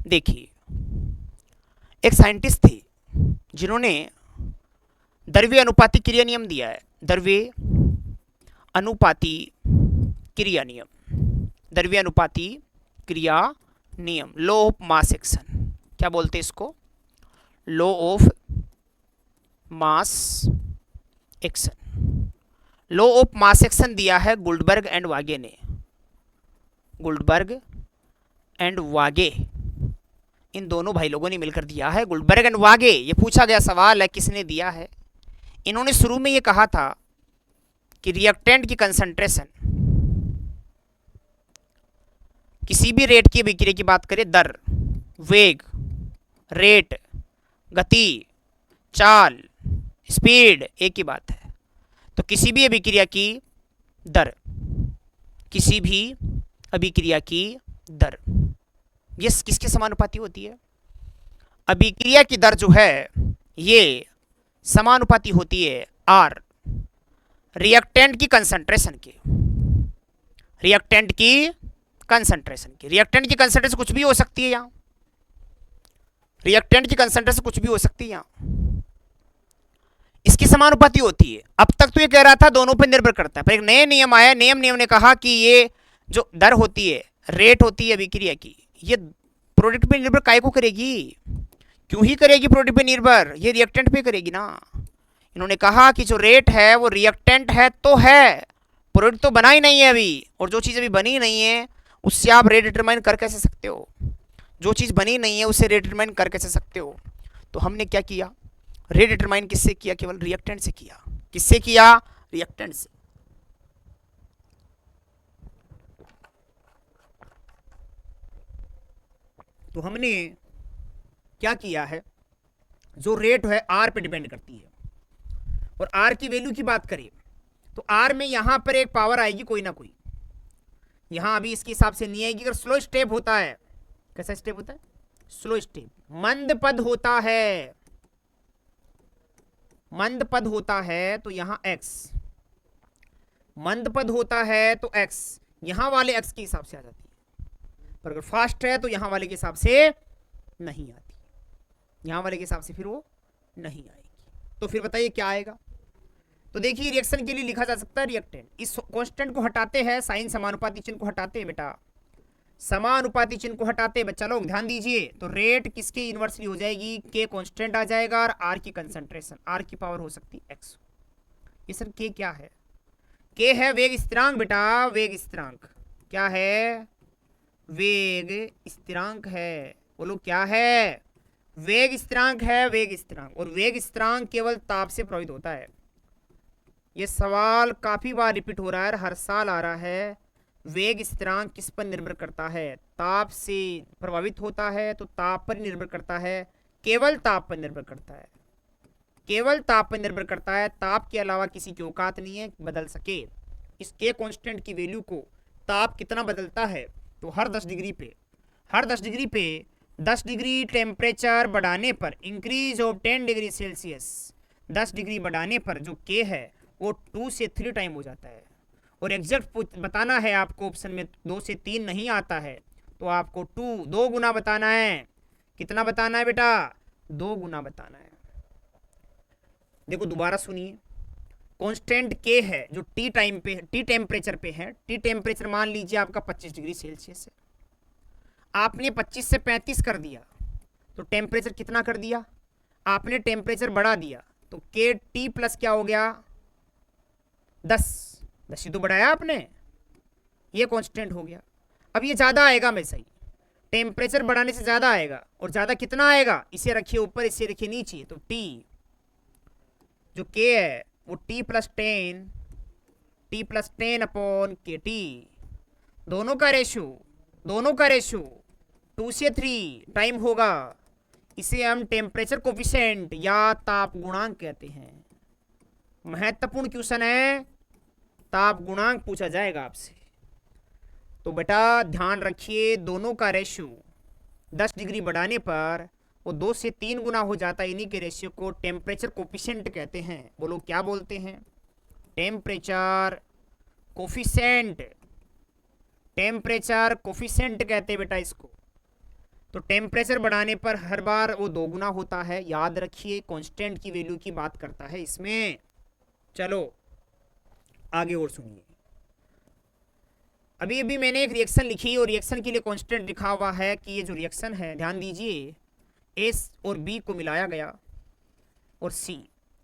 देखिए, एक साइंटिस्ट थे जिन्होंने द्रव्य अनुपाती क्रिया नियम दिया है, द्रव्य अनुपाती क्रिया नियम, द्रव्य अनुपाती क्रिया नियम, लॉ ऑफ मास एक्शन, क्या बोलते हैं इसको, law of mass action. Law of mass action दिया है गुल्डबर्ग एंड वागे ने, गुल्डबर्ग एंड वागे, इन दोनों भाई लोगों ने मिलकर दिया है, गुल्डबर्ग एंड वागे। ये पूछा गया सवाल है किसने दिया है। इन्होंने शुरू में ये कहा था कि रिएक्टेंट की कंसंट्रेशन, किसी भी रेट की अभिक्रिया की बात करें, दर, वेग, रेट, गति, चाल, स्पीड, एक ही बात है। तो किसी भी अभिक्रिया की दर, किसी भी अभिक्रिया की दर ये किसके समानुपाती होती है, अभिक्रिया की दर जो है ये समानुपाती होती है आर, रिएक्टेंट की कंसंट्रेशन के, रिएक्टेंट की कंसंट्रेशन की। रिएक्टेंट की कंसंट्रेशन कुछ भी हो सकती है यहां, रिएक्टेंट की कंसंट्रेशन कुछ भी हो सकती है यहां, इसकी समानुपाती होती है। अब तक तो ये कह रहा था दोनों पर निर्भर करता है, पर एक नए नियम आया, नियम ने कहा कि ये जो दर होती है, रेट होती है अभिक्रिया की, ये प्रोडक्ट पे निर्भर काहे को करेगी, क्यों ही करेगी प्रोडक्ट पे निर्भर, ये रिएक्टेंट पे करेगी ना। इन्होंने कहा कि जो रेट है वो रिएक्टेंट है तो है, प्रोडक्ट तो बना ही नहीं है अभी, और जो चीज़ अभी बनी नहीं है उससे आप रेट डिटरमाइन कर कैसे सकते हो, जो चीज़ बनी नहीं है उससे रेट डिटरमाइन कर कैसे सकते हो। तो हमने क्या किया, रेट डिटरमाइन किससे किया, केवल रिएक्टेंट से किया। किससे किया, रिएक्टेंट से। तो हमने क्या किया है, जो रेट है आर पे डिपेंड करती है, और आर की वैल्यू की बात करें तो आर में यहां पर एक पावर आएगी कोई ना कोई, यहां अभी इसके हिसाब से नहीं आएगी। अगर स्लो स्टेप होता है, कैसा स्टेप होता है, स्लो स्टेप, मंद पद होता है, मंद पद होता है तो यहां x, मंद पद होता है तो x यहां वाले x के हिसाब से आ जाती है, पर अगर फास्ट है तो यहां वाले के हिसाब से नहीं आती, यहां वाले के हिसाब से फिर वो नहीं आएगी। तो फिर बताइए क्या आएगा। तो देखिए रिएक्शन के लिए लिखा जा सकता है रिएक्टेंट, इस कांस्टेंट को हटाते हैं, साइन समानुपाती चिन्ह को हटाते हैं बेटा, समानुपाती चिन्ह को हटाते हैं बच्चा लोग, ध्यान दीजिए। तो रेट किसके इनवर्सली हो जाएगी, के कांस्टेंट आ जाएगा, और आर की कंसंट्रेशन, आर की पावर हो सकती है एक्स। ये सर के क्या है, के है वेग स्थिरांक बेटा, वेग स्थिरांक क्या है, वेग स्थिरांक है, बोलो क्या है, वेग स्थिरांक है, वेग स्थिरांक। और वेग स्थिरांक केवल ताप से प्रभावित होता है। ये सवाल काफी बार रिपीट हो रहा है, हर साल आ रहा है, वेग स्थिरांक किस पर निर्भर करता है? ताप से प्रभावित होता है तो ताप पर निर्भर करता है, केवल ताप पर निर्भर करता है, केवल ताप पर निर्भर करता है। ताप के अलावा किसी की औकात नहीं है बदल सके। इस के कांस्टेंट की वैल्यू को ताप कितना बदलता है, तो हर 10 डिग्री पे 10 डिग्री टेम्परेचर बढ़ाने पर, increase of 10 degree Celsius, 10 degree बढ़ाने पर जो के है वो 2 से 3 टाइम हो जाता है। और एग्जैक्ट बताना है आपको, ऑप्शन में 2 से 3 नहीं आता है तो आपको 2 गुना बताना है। कितना बताना है बेटा? 2 गुना बताना है। देखो दोबारा सुनिए, कांस्टेंट के है जो टी टाइम पे, टी टेम्परेचर पे है। टी टेम्परेचर मान लीजिए आपका 25 डिग्री सेल्सियस है, आपने 25 से 35 कर दिया तो टेम्परेचर कितना कर दिया? आपने टेम्परेचर बढ़ा दिया तो के टी प्लस क्या हो गया? 10 ही तो बढ़ाया आपने, ये कांस्टेंट हो गया। अब ये ज़्यादा आएगा, मैं सही, टेम्परेचर बढ़ाने से ज़्यादा आएगा। और ज़्यादा कितना आएगा? इसे रखिए ऊपर, इसे रखिए नीचे, तो टी जो के है वो टी प्लस 10 अपॉन के टी, दोनों का रेशो 2 से 3 टाइम होगा। इसे हम टेम्परेचर कोफिशिएंट या ताप गुणांक कहते हैं। महत्वपूर्ण क्वेश्चन है, ताप गुणांक पूछा जाएगा आपसे। तो बेटा ध्यान रखिए, दोनों का रेशियो 10 डिग्री बढ़ाने पर वो 2 से 3 गुना हो जाता है। इन्हीं के रेशियो को टेम्परेचर कोफिशिएंट कहते हैं। बोलो क्या बोलते हैं? टेम्परेचर कोफिशिएंट, टेम्परेचर कोफिशिएंट कहते हैं बेटा इसको। तो टेम्परेचर बढ़ाने पर हर बार वो 2 गुना होता है, याद रखिए। कांस्टेंट की वैल्यू की बात करता है इसमें। चलो आगे और सुनिए। अभी अभी मैंने एक रिएक्शन लिखी और रिएक्शन के लिए कांस्टेंट लिखा हुआ है कि ये जो रिएक्शन है, ध्यान दीजिए, एस और बी को मिलाया गया और सी।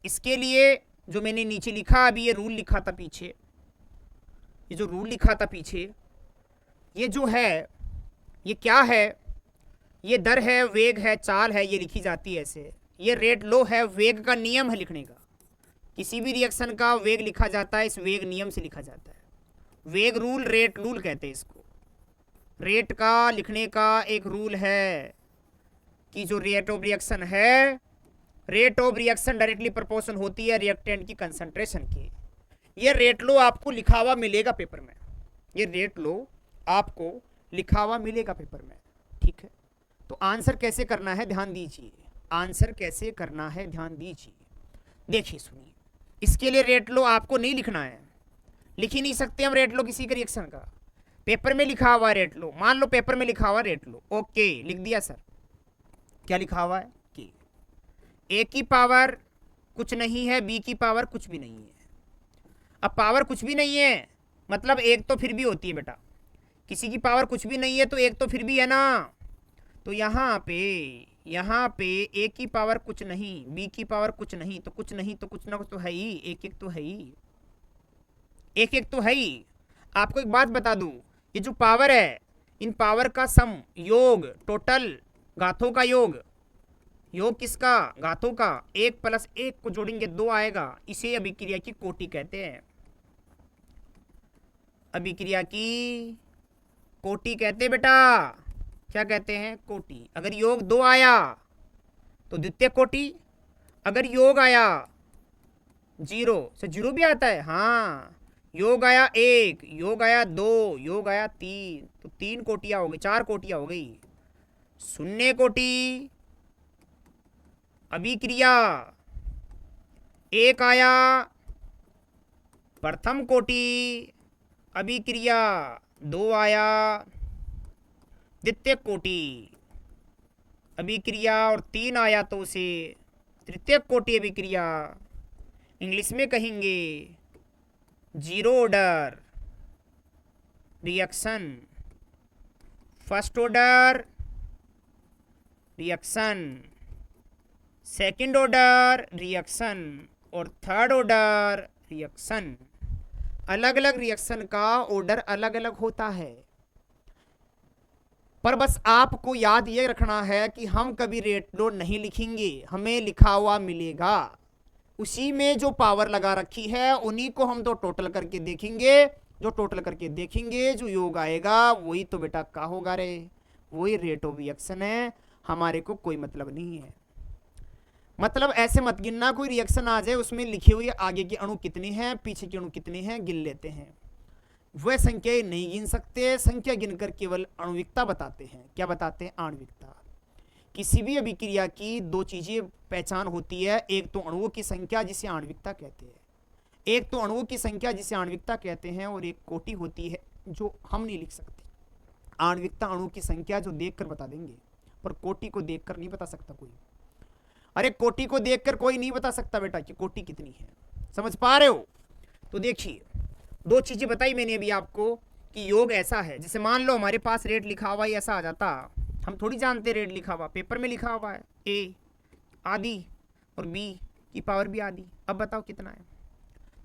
इसके लिए जो मैंने नीचे लिखा, अभी ये रूल लिखा था पीछे, ये जो रूल लिखा था पीछे, ये जो है ये क्या है? ये दर है, वेग है, चाल है, ये लिखी जाती है ऐसे। ये रेट लो है, वेग का नियम है लिखने का। किसी भी रिएक्शन का वेग लिखा जाता है, इस वेग नियम से लिखा जाता है। वेग रूल, रेट रूल कहते हैं इसको। रेट का लिखने का एक रूल है कि जो रेट ऑफ रिएक्शन है, rate of reaction directly proportion होती है रिएक्टेंट की कंसंट्रेशन की। ये रेट लो आपको लिखा हुआ मिलेगा पेपर में, ये रेट लो आपको लिखा हुआ मिलेगा पेपर में, ठीक है। तो आंसर कैसे करना है ध्यान दीजिए, आंसर कैसे करना है ध्यान दीजिए। देखिए सुनिए, इसके लिए रेट लो आपको नहीं लिखना है, लिख ही नहीं सकते हम रेट लो किसी के रिएक्शन का। पेपर में लिखा हुआ रेट लो, मान लो पेपर में लिखा हुआ रेट लो, ओके लिख दिया सर। क्या लिखा हुआ है कि ए की पावर कुछ नहीं है, बी की पावर कुछ भी नहीं है। अब पावर कुछ भी नहीं है मतलब एक तो फिर भी होती है बेटा, किसी की पावर कुछ भी नहीं है तो एक तो फिर भी है ना। तो यहाँ पे ए की पावर कुछ नहीं, बी की पावर कुछ नहीं, तो कुछ नहीं तो कुछ ना कुछ तो है ही, एक एक तो है ही, एक एक तो है ही। आपको एक बात बता दूं, ये जो पावर है, इन पावर का सम, योग, टोटल घातों का योग, योग किसका? घातों का। 1 + 1 को जोड़ेंगे 2 आएगा, इसे अभिक्रिया की कोटि कहते हैं। अभिक्रिया की कोटि कहते हैं बेटा, क्या कहते हैं? कोटि। अगर योग 2 आया तो द्वितीय कोटि, अगर योग आया 0 से 0 भी आता है, हाँ, योग आया 1, योग आया 2, योग आया 3, तो 3 कोटियां हो गई, 4 कोटियां हो गई। शून्य कोटि, अभिक्रिया 1 आया, प्रथम कोटि, अभिक्रिया 2 आया, द्वितीय कोटि, अभिक्रिया और 3 आया तो उसे तृतीय कोटि अभिक्रिया, इंग्लिश में कहेंगे zero order reaction, first order reaction, second order reaction और थर्ड ऑर्डर रिएक्शन। अलग अलग रिएक्शन का ऑर्डर अलग अलग होता है, पर बस आपको याद ये रखना है कि हम कभी रेट लो नहीं लिखेंगे, हमें लिखा हुआ मिलेगा, उसी में जो पावर लगा रखी है उन्हीं को हम तो टोटल करके देखेंगे जो टोटल करके देखेंगे जो योग आएगा वही तो बेटा क्या होगा रे, वही रेट ऑफ रिएक्शन है। हमारे को कोई मतलब नहीं है। मतलब ऐसे मत गिनना कोई रिएक्शन आ जाए उसमें लिखे हुए आगे के अणु कितने हैं पीछे के अणु कितने हैं गिन लेते हैं, वह संख्या नहीं गिन सकते। संख्या गिनकर केवल आणविकता बताते हैं। क्या बताते हैं? आणविकता। किसी भी अभिक्रिया की दो चीजें पहचान होती है, एक तो अणुओं की संख्या जिसे आणविकता कहते हैं, एक तो अणुओं की संख्या जिसे आणविकता कहते हैं, और एक कोटि होती है जो हम नहीं लिख सकते। आणविकता अणु की संख्या जो देखकर बता देंगे, पर कोटि को देखकर नहीं बता सकता कोई। अरे कोटि को देखकर कोई नहीं बता सकता बेटा कि कोटि कितनी है। समझ पा रहे हो? तो देखिए दो चीजें बताई मैंने अभी आपको कि योग ऐसा है, जैसे मान लो हमारे पास रेट लिखा हुआ है, ऐसा आ जाता, हम थोड़ी जानते रेट लिखा हुआ, पेपर में लिखा हुआ है ए आदि और बी की पावर भी आदि। अब बताओ कितना है?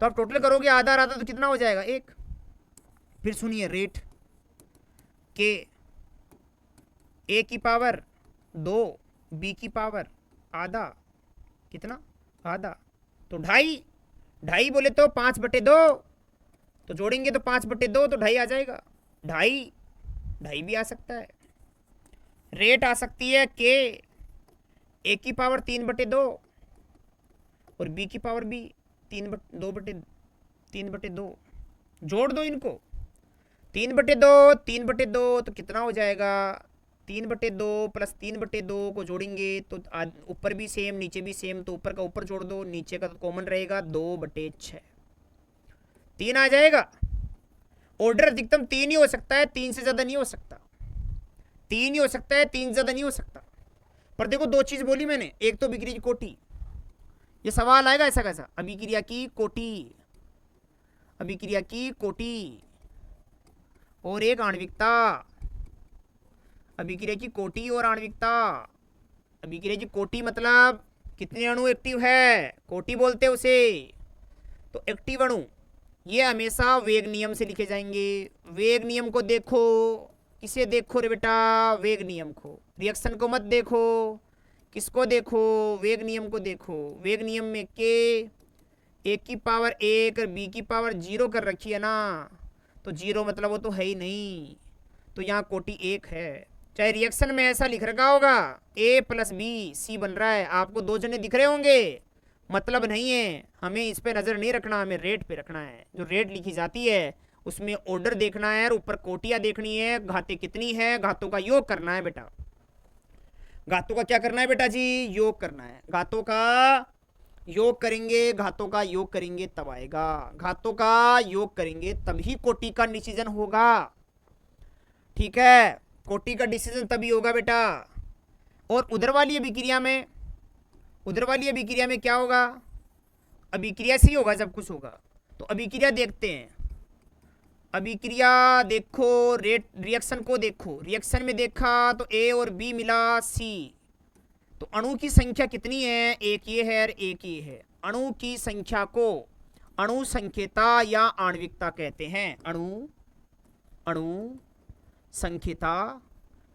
तो आप टोटल करोगे आधा आधा तो कितना हो जाएगा? एक। फिर सुनिए रेट के ए की पावर 2 बी की पावर आधा, कितना? आधा। तो ढाई, ढाई बोले तो 5/2, तो जोड़ेंगे तो 5/2 तो ढाई आ जाएगा। ढाई, ढाई भी आ सकता है। रेट आ सकती है के ए की पावर 3/2 और बी की पावर भी 3/2। जोड़ दो इनको, 3/2 3/2 तो कितना हो जाएगा? 3/2 प्लस 3/2 को जोड़ेंगे तो ऊपर भी सेम नीचे भी सेम, तो ऊपर का ऊपर जोड़ दो, नीचे का तो कॉमन रहेगा, 2/6 3 आ जाएगा। ऑर्डर अधिकतम 3 ही हो सकता है, 3 से ज्यादा नहीं हो सकता। 3 ही हो सकता है, 3 से ज्यादा नहीं हो सकता। पर देखो दो चीज बोली मैंने, एक तो अभिक्रिया की कोटि, ये सवाल आएगा ऐसा कैसा, अभिक्रिया की कोटि, अभिक्रिया की कोटि, और एक आणविकता, अभिक्रिया की कोटि और आणविकता। अभिक्रिया की कोटि मतलब कितने अणु एक्टिव है, कोटि बोलते हैं उसे। तो एक्टिव अणु ये हमेशा वेग नियम से लिखे जाएंगे। वेग नियम को देखो, किसे देखो रे बेटा? वेग नियम को, रिएक्शन को मत देखो। किसको देखो? वेग नियम को देखो। वेग नियम में के ए की पावर 1 और बी की पावर 0 कर रखी है ना, तो 0 मतलब वो तो है ही नहीं, तो यहाँ कोटि 1 है। चाहे रिएक्शन में ऐसा लिख रखा होगा ए प्लस बी सी बन रहा है, आपको दो जने दिख रहे होंगे, मतलब नहीं है। हमें इस पे नजर नहीं रखना, हमें रेट पे रखना है। जो रेट लिखी जाती है उसमें ऑर्डर देखना है और ऊपर कोटियां देखनी है, घातें कितनी है, घातों का योग करना है बेटा। घातों का क्या करना है बेटा जी? योग करना है। घातों का योग करेंगे, घातों का योग करेंगे तब आएगा, घातों का योग करेंगे तभी कोटि का डिसीजन होगा। ठीक है, कोटि का डिसीजन तभी होगा बेटा। और उधर वाली अभिक्रिया में, उधर वाली अभिक्रिया में क्या होगा? अभिक्रिया से ही होगा जब कुछ होगा। तो अभिक्रिया देखते हैं, अभिक्रिया देखो, रेट रिएक्शन को देखो। रिएक्शन में देखा तो ए और बी मिला सी, तो अणु की संख्या कितनी है? एक ये है और एक ये है। अणु की संख्या को अणु संख्यता या आणविकता कहते हैं। अणु अणु संख्यता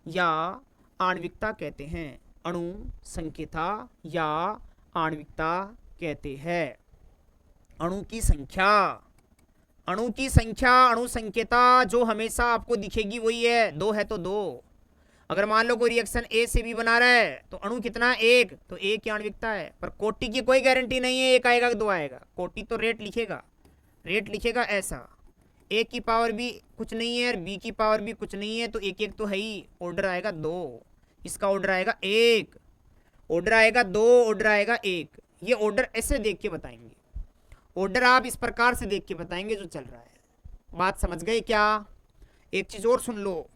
या आणविकता कहते हैं। अणु संख्यता या आणविकता कहते हैं। अणु की संख्या, अणु की संख्या, अणु संख्यता जो हमेशा आपको दिखेगी वही है। 2 है तो 2। अगर मान लो कोई रिएक्शन ए से बी बना रहा है तो अणु कितना? 1, तो 1 की आणविकता है। पर कोटि की कोई गारंटी नहीं है 1 आएगा कि 2 आएगा। कोटि तो रेट लिखेगा, रेट लिखेगा ऐसा, ए की पावर भी कुछ नहीं है और बी की पावर भी कुछ नहीं है, तो 1 1 तो है ही। ऑर्डर आएगा 2, इसका ऑर्डर आएगा 1, ऑर्डर आएगा 2, ऑर्डर आएगा 1। ये ऑर्डर ऐसे देख के बताएंगे, ऑर्डर आप इस प्रकार से देख के बताएंगे जो चल रहा है। बात समझ गए क्या? एक चीज और सुन लो,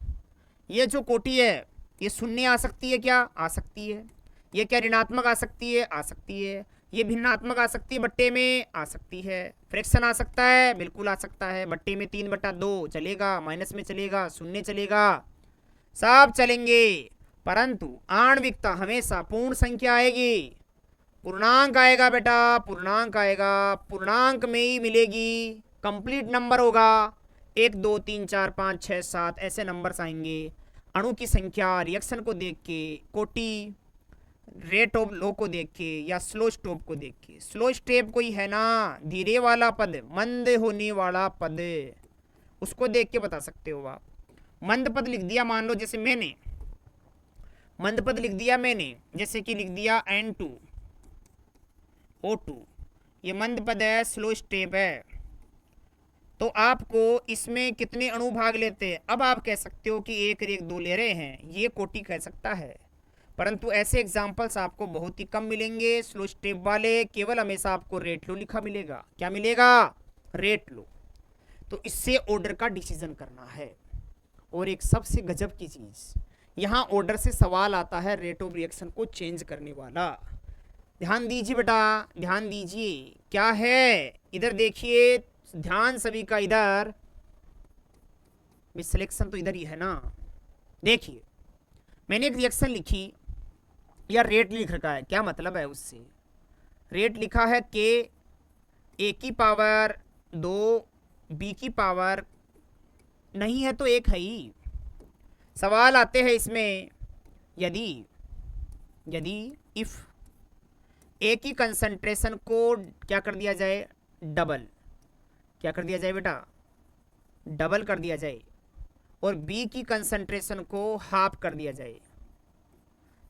ये जो कोटि है ये शून्य आ सकती है क्या? आ सकती है। ये क्या ऋणात्मक आ सकती है? आ सकती है। ये भिन्नात्मक आ सकती है, बट्टे में आ सकती है। फ्रैक्शन आ सकता है? बिल्कुल आ सकता है। बट्टे में 3/2 चलेगा, माइनस में चलेगा, शून्य चलेगा, सब चलेंगे। परंतु आणविकता हमेशा पूर्ण संख्या आएगी, पूर्णांक आएगा बेटा, पूर्णांक आएगा। पूर्णांक में ही मिलेगी, कंप्लीट नंबर होगा। 1 2 3 4 5 6 7 ऐसे नंबर्स आएंगे। अणु की संख्या रिएक्शन को देख के, कोटि रेट ऑफ लो को देख के, या स्लो स्टॉप को देख के। स्लो स्टेप कोई है ना, धीरे वाला पद, मंद होने वाला पद, उसको देख के बता सकते हो आप। मंद पद लिख दिया, मान लो जैसे मैंने मंद पद लिख दिया मैंने, जैसे कि लिख दिया N2O2, ये मंद पद है, स्लो स्टेप है, तो आपको इसमें कितने अणु भाग लेते हैं? अब आप कह सकते हो कि 1 1 2 ले रहे हैं, ये कोटि कह सकता है, परंतु ऐसे एग्जाम्पल्स आपको बहुत ही कम मिलेंगे स्लो स्टेप वाले। केवल हमेशा आपको रेट लो लिखा मिलेगा। क्या मिलेगा? रेट लो। तो इससे ऑर्डर का डिसीजन करना है। और एक सबसे गजब की चीज, यहां ऑर्डर से सवाल आता है रेट ऑफ रिएक्शन को चेंज करने वाला। ध्यान दीजिए बेटा, ध्यान दीजिए, क्या है इधर देखिए, ध्यान सभी का इधर, सिलेक्शन तो इधर ही है ना। देखिए मैंने एक रिएक्शन लिखी या रेट लिख रखा है, क्या मतलब है उससे? रेट लिखा है के ए की पावर 2 बी की पावर नहीं है तो 1 है ही। सवाल आते हैं इसमें, यदि इफ ए की कंसंट्रेशन को क्या कर दिया जाए? डबल। क्या कर दिया जाए बेटा? डबल कर दिया जाए, और बी की कंसंट्रेशन को हाफ कर दिया जाए,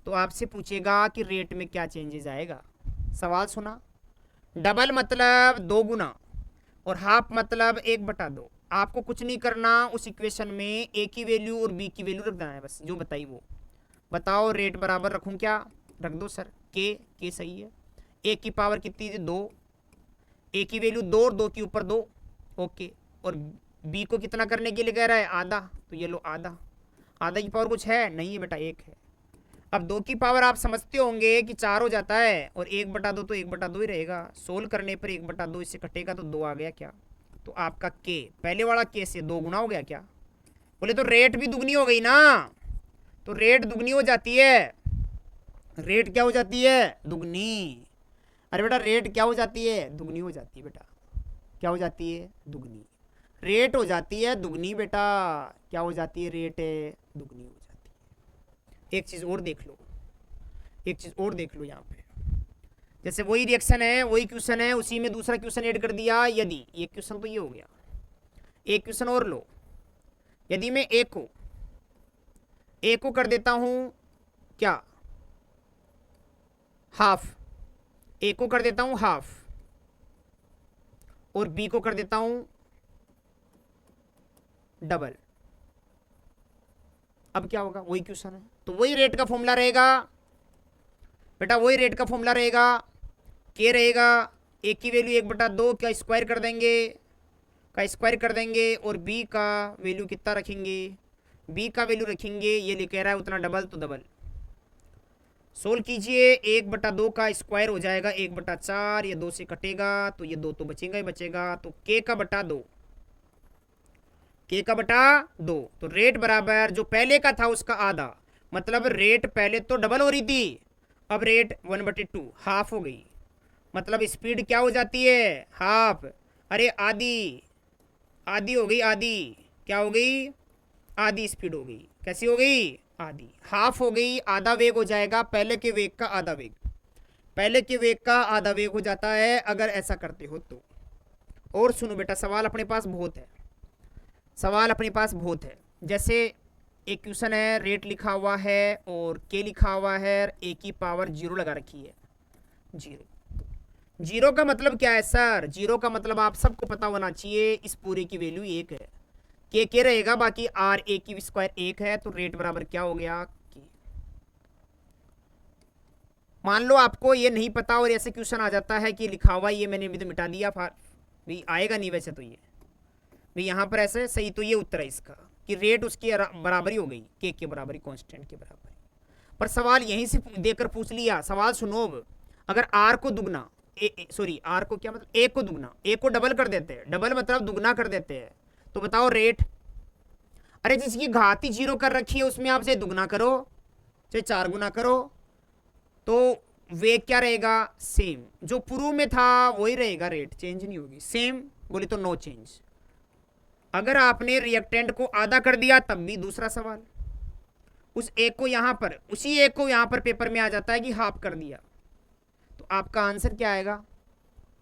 तो आपसे पूछेगा कि रेट में क्या चेंजेस आएगा। सवाल सुना, डबल मतलब 2 गुना और हाफ मतलब 1/2। आपको कुछ नहीं करना, उस इक्वेशन में ए की वैल्यू और बी की वैल्यू रख देना है, बस जो बताई वो। बताओ रेट बराबर रखूं क्या? रख दो सर, के सही है। ए की पावर कितनी थी? 2, ए की वैल्यू 2 और 2 के ऊपर 2, ओके। और बी को कितना करने के लिए कह रहा है? आधा, तो ये लो आधा। आधा की पावर कुछ है? नहीं है बेटा, 1 है। अब 2 की पावर आप समझते होंगे कि 4 हो जाता है, और 1/2 तो 1/2 ही रहेगा। सोल्व करने पर 1/2 इससे कटेगा तो 2 आ गया क्या? तो आपका के पहले वाला के से 2 गुना हो गया क्या? बोले तो रेट भी दुगनी हो गई ना, तो रेट दुगनी हो जाती है। रेट क्या हो जाती है? दुगनी। अरे बेटा रेट क्या हो जाती है? दुगनी हो जाती है बेटा। क्या हो जाती है? दुगनी। रेट हो जाती है दुगनी बेटा। क्या हो जाती है? रेट दुगनी हो जाती है। एक चीज और देख लो, एक चीज और देख लो यहाँ पे, जैसे वही रिएक्शन है, वही क्वेश्चन है, उसी में दूसरा क्वेश्चन ऐड कर दिया। यदि एक क्वेश्चन तो ये हो गया, एक क्वेश्चन और लो। यदि मैं ए को कर देता हूं क्या? हाफ। ए को कर देता हूं हाफ, और बी को कर देता हूं डबल। अब क्या होगा? वही क्वेश्चन है, तो वही रेट का फॉर्मूला रहेगा बेटा, वही रेट का फॉर्मूला रहेगा। के रहेगा ए की वैल्यू 1/2 का स्क्वायर कर देंगे, और बी का वैल्यू कितना रखेंगे? बी का वैल्यू रखेंगे, ये लिख रहा है उतना डबल, तो डबल। सोल्व कीजिए, 1/2 का स्क्वायर हो जाएगा 1/4, ये 2 से कटेगा तो ये 2 तो बचेगा ही बचेगा, तो के का बटा 2, तो रेट बराबर जो पहले का था उसका आधा। मतलब रेट पहले तो डबल हो रही थी, अब रेट 1/2 हाफ हो गई। मतलब स्पीड क्या हो जाती है? हाफ। अरे आधी हो गई, आधी। क्या हो गई? आधी स्पीड हो गई। कैसी हो गई? आधी। हाफ हो गई, आधा वेग हो जाएगा, पहले के वेग का आधा वेग। पहले के वेग का आधा वेग हो जाता है अगर ऐसा करते हो तो। और सुनो बेटा, सवाल अपने पास बहुत है। जैसे एक क्वेश्चन है, रेट लिखा हुआ है और के लिखा हुआ है, ए की पावर 0 लगा रखी है। 0 का मतलब क्या है सर? 0 का मतलब आप सबको पता होना चाहिए, इस पूरे की वैल्यू 1 है। के रहेगा, बाकी आर ए की स्क्वायर 1 है, तो रेट बराबर क्या हो गया? के। मान लो आपको ये नहीं पता और ऐसे क्वेश्चन आ जाता है कि लिखा हुआ, ये मैंने भी तो मिटा दिया, भी आएगा नहीं वैसे तो ये भी यहाँ पर ऐसे सही, तो ये उत्तर है इसका कि रेट उसकी बराबरी हो गई, के बराबरी, कांस्टेंट के बराबरी। पर सवाल यहीं से देकर पूछ लिया। सवाल सुनो, अगर आर को दुगना, आर को क्या मतलब? ए को दुगना, ए को डबल कर देते हैं, डबल मतलब दुगना कर देते हैं, तो बताओ रेट। अरे जिसकी घाती 0 कर रखी है उसमें आप चाहे दुगना करो चाहे 4 गुना करो, तो वेग क्या रहेगा? सेम। जो पूर्व में था वही रहेगा, रेट चेंज नहीं होगी। सेम बोले तो नो चेंज। अगर आपने रिएक्टेंट को आधा कर दिया तब भी दूसरा सवाल, उस एक को यहां पर, उसी एक को यहां पर पेपर में आ जाता है कि हाफ कर दिया, तो आपका आंसर क्या आएगा?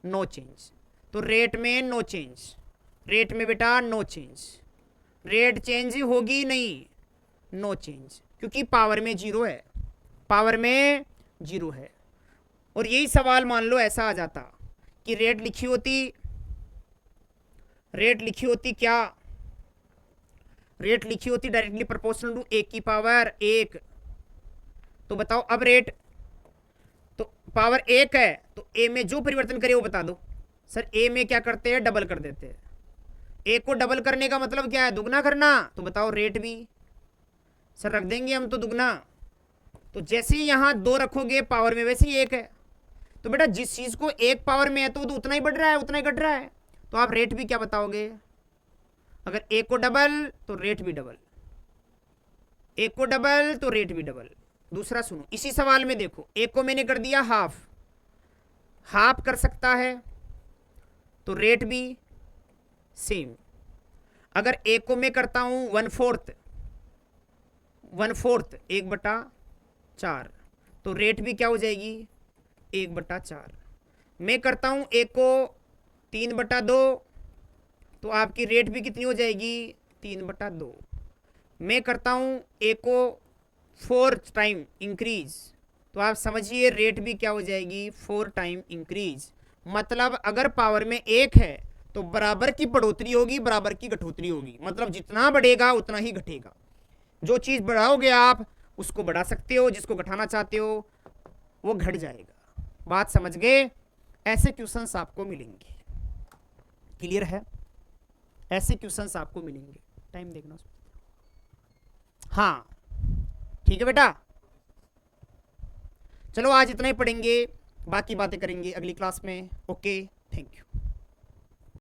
No change. तो रेट में नो चेंज, रेट में बेटा नो चेंज, रेट चेंज होगी नहीं, नो चेंज, क्योंकि पावर में जीरो है, पावर में जीरो है। और यही सवाल मान लो ऐसा आ जाता कि रेट लिखी होती क्या, रेट लिखी होती डायरेक्टली प्रोपोर्शनल टू 1 की पावर 1। तो बताओ अब रेट तो पावर 1 है, तो ए में जो परिवर्तन करे वो बता दो। सर ए में क्या करते हैं, डबल कर देते हैं। ए को डबल करने का मतलब क्या है, दुगना करना। तो बताओ रेट भी सर रख देंगे हम तो दुगना। तो जैसे ही यहां 2 रखोगे पावर में, वैसे ही 1 है। तो बेटा जिस चीज को 1 पावर में है तो उतना ही बढ़ रहा है, उतना ही घट रहा है। तो आप रेट भी क्या बताओगे, अगर ए को डबल तो रेट भी डबल, ए को डबल तो रेट भी डबल। दूसरा सुनो, इसी सवाल में देखो, ए को मैंने कर दिया हाफ, हाफ कर सकता है तो रेट भी सेम। अगर ए को मैं करता हूं 1/4, 1/4 तो रेट भी क्या हो जाएगी 1/4। मैं करता हूं ए को 3/2 तो आपकी रेट भी कितनी हो जाएगी 3/2। मैं करता हूं ए को 4 टाइम इंक्रीज तो आप समझिए रेट भी क्या हो जाएगी 4 टाइम इंक्रीज। मतलब अगर पावर में 1 है तो बराबर की बढ़ोतरी होगी, बराबर की घटोतरी होगी। मतलब जितना बढ़ेगा उतना ही घटेगा। जो चीज बढ़ाओगे आप उसको बढ़ा सकते हो, जिसको घटाना चाहते हो वो घट जाएगा। बात समझ गए। ऐसे क्वेश्चंस आपको मिलेंगे, क्लियर है, ऐसे क्वेश्चंस आपको मिलेंगे। टाइम देखना, हाँ ठीक है बेटा। चलो आज इतना ही पढ़ेंगे, बाकी बातें करेंगे अगली क्लास में। Okay, thank you.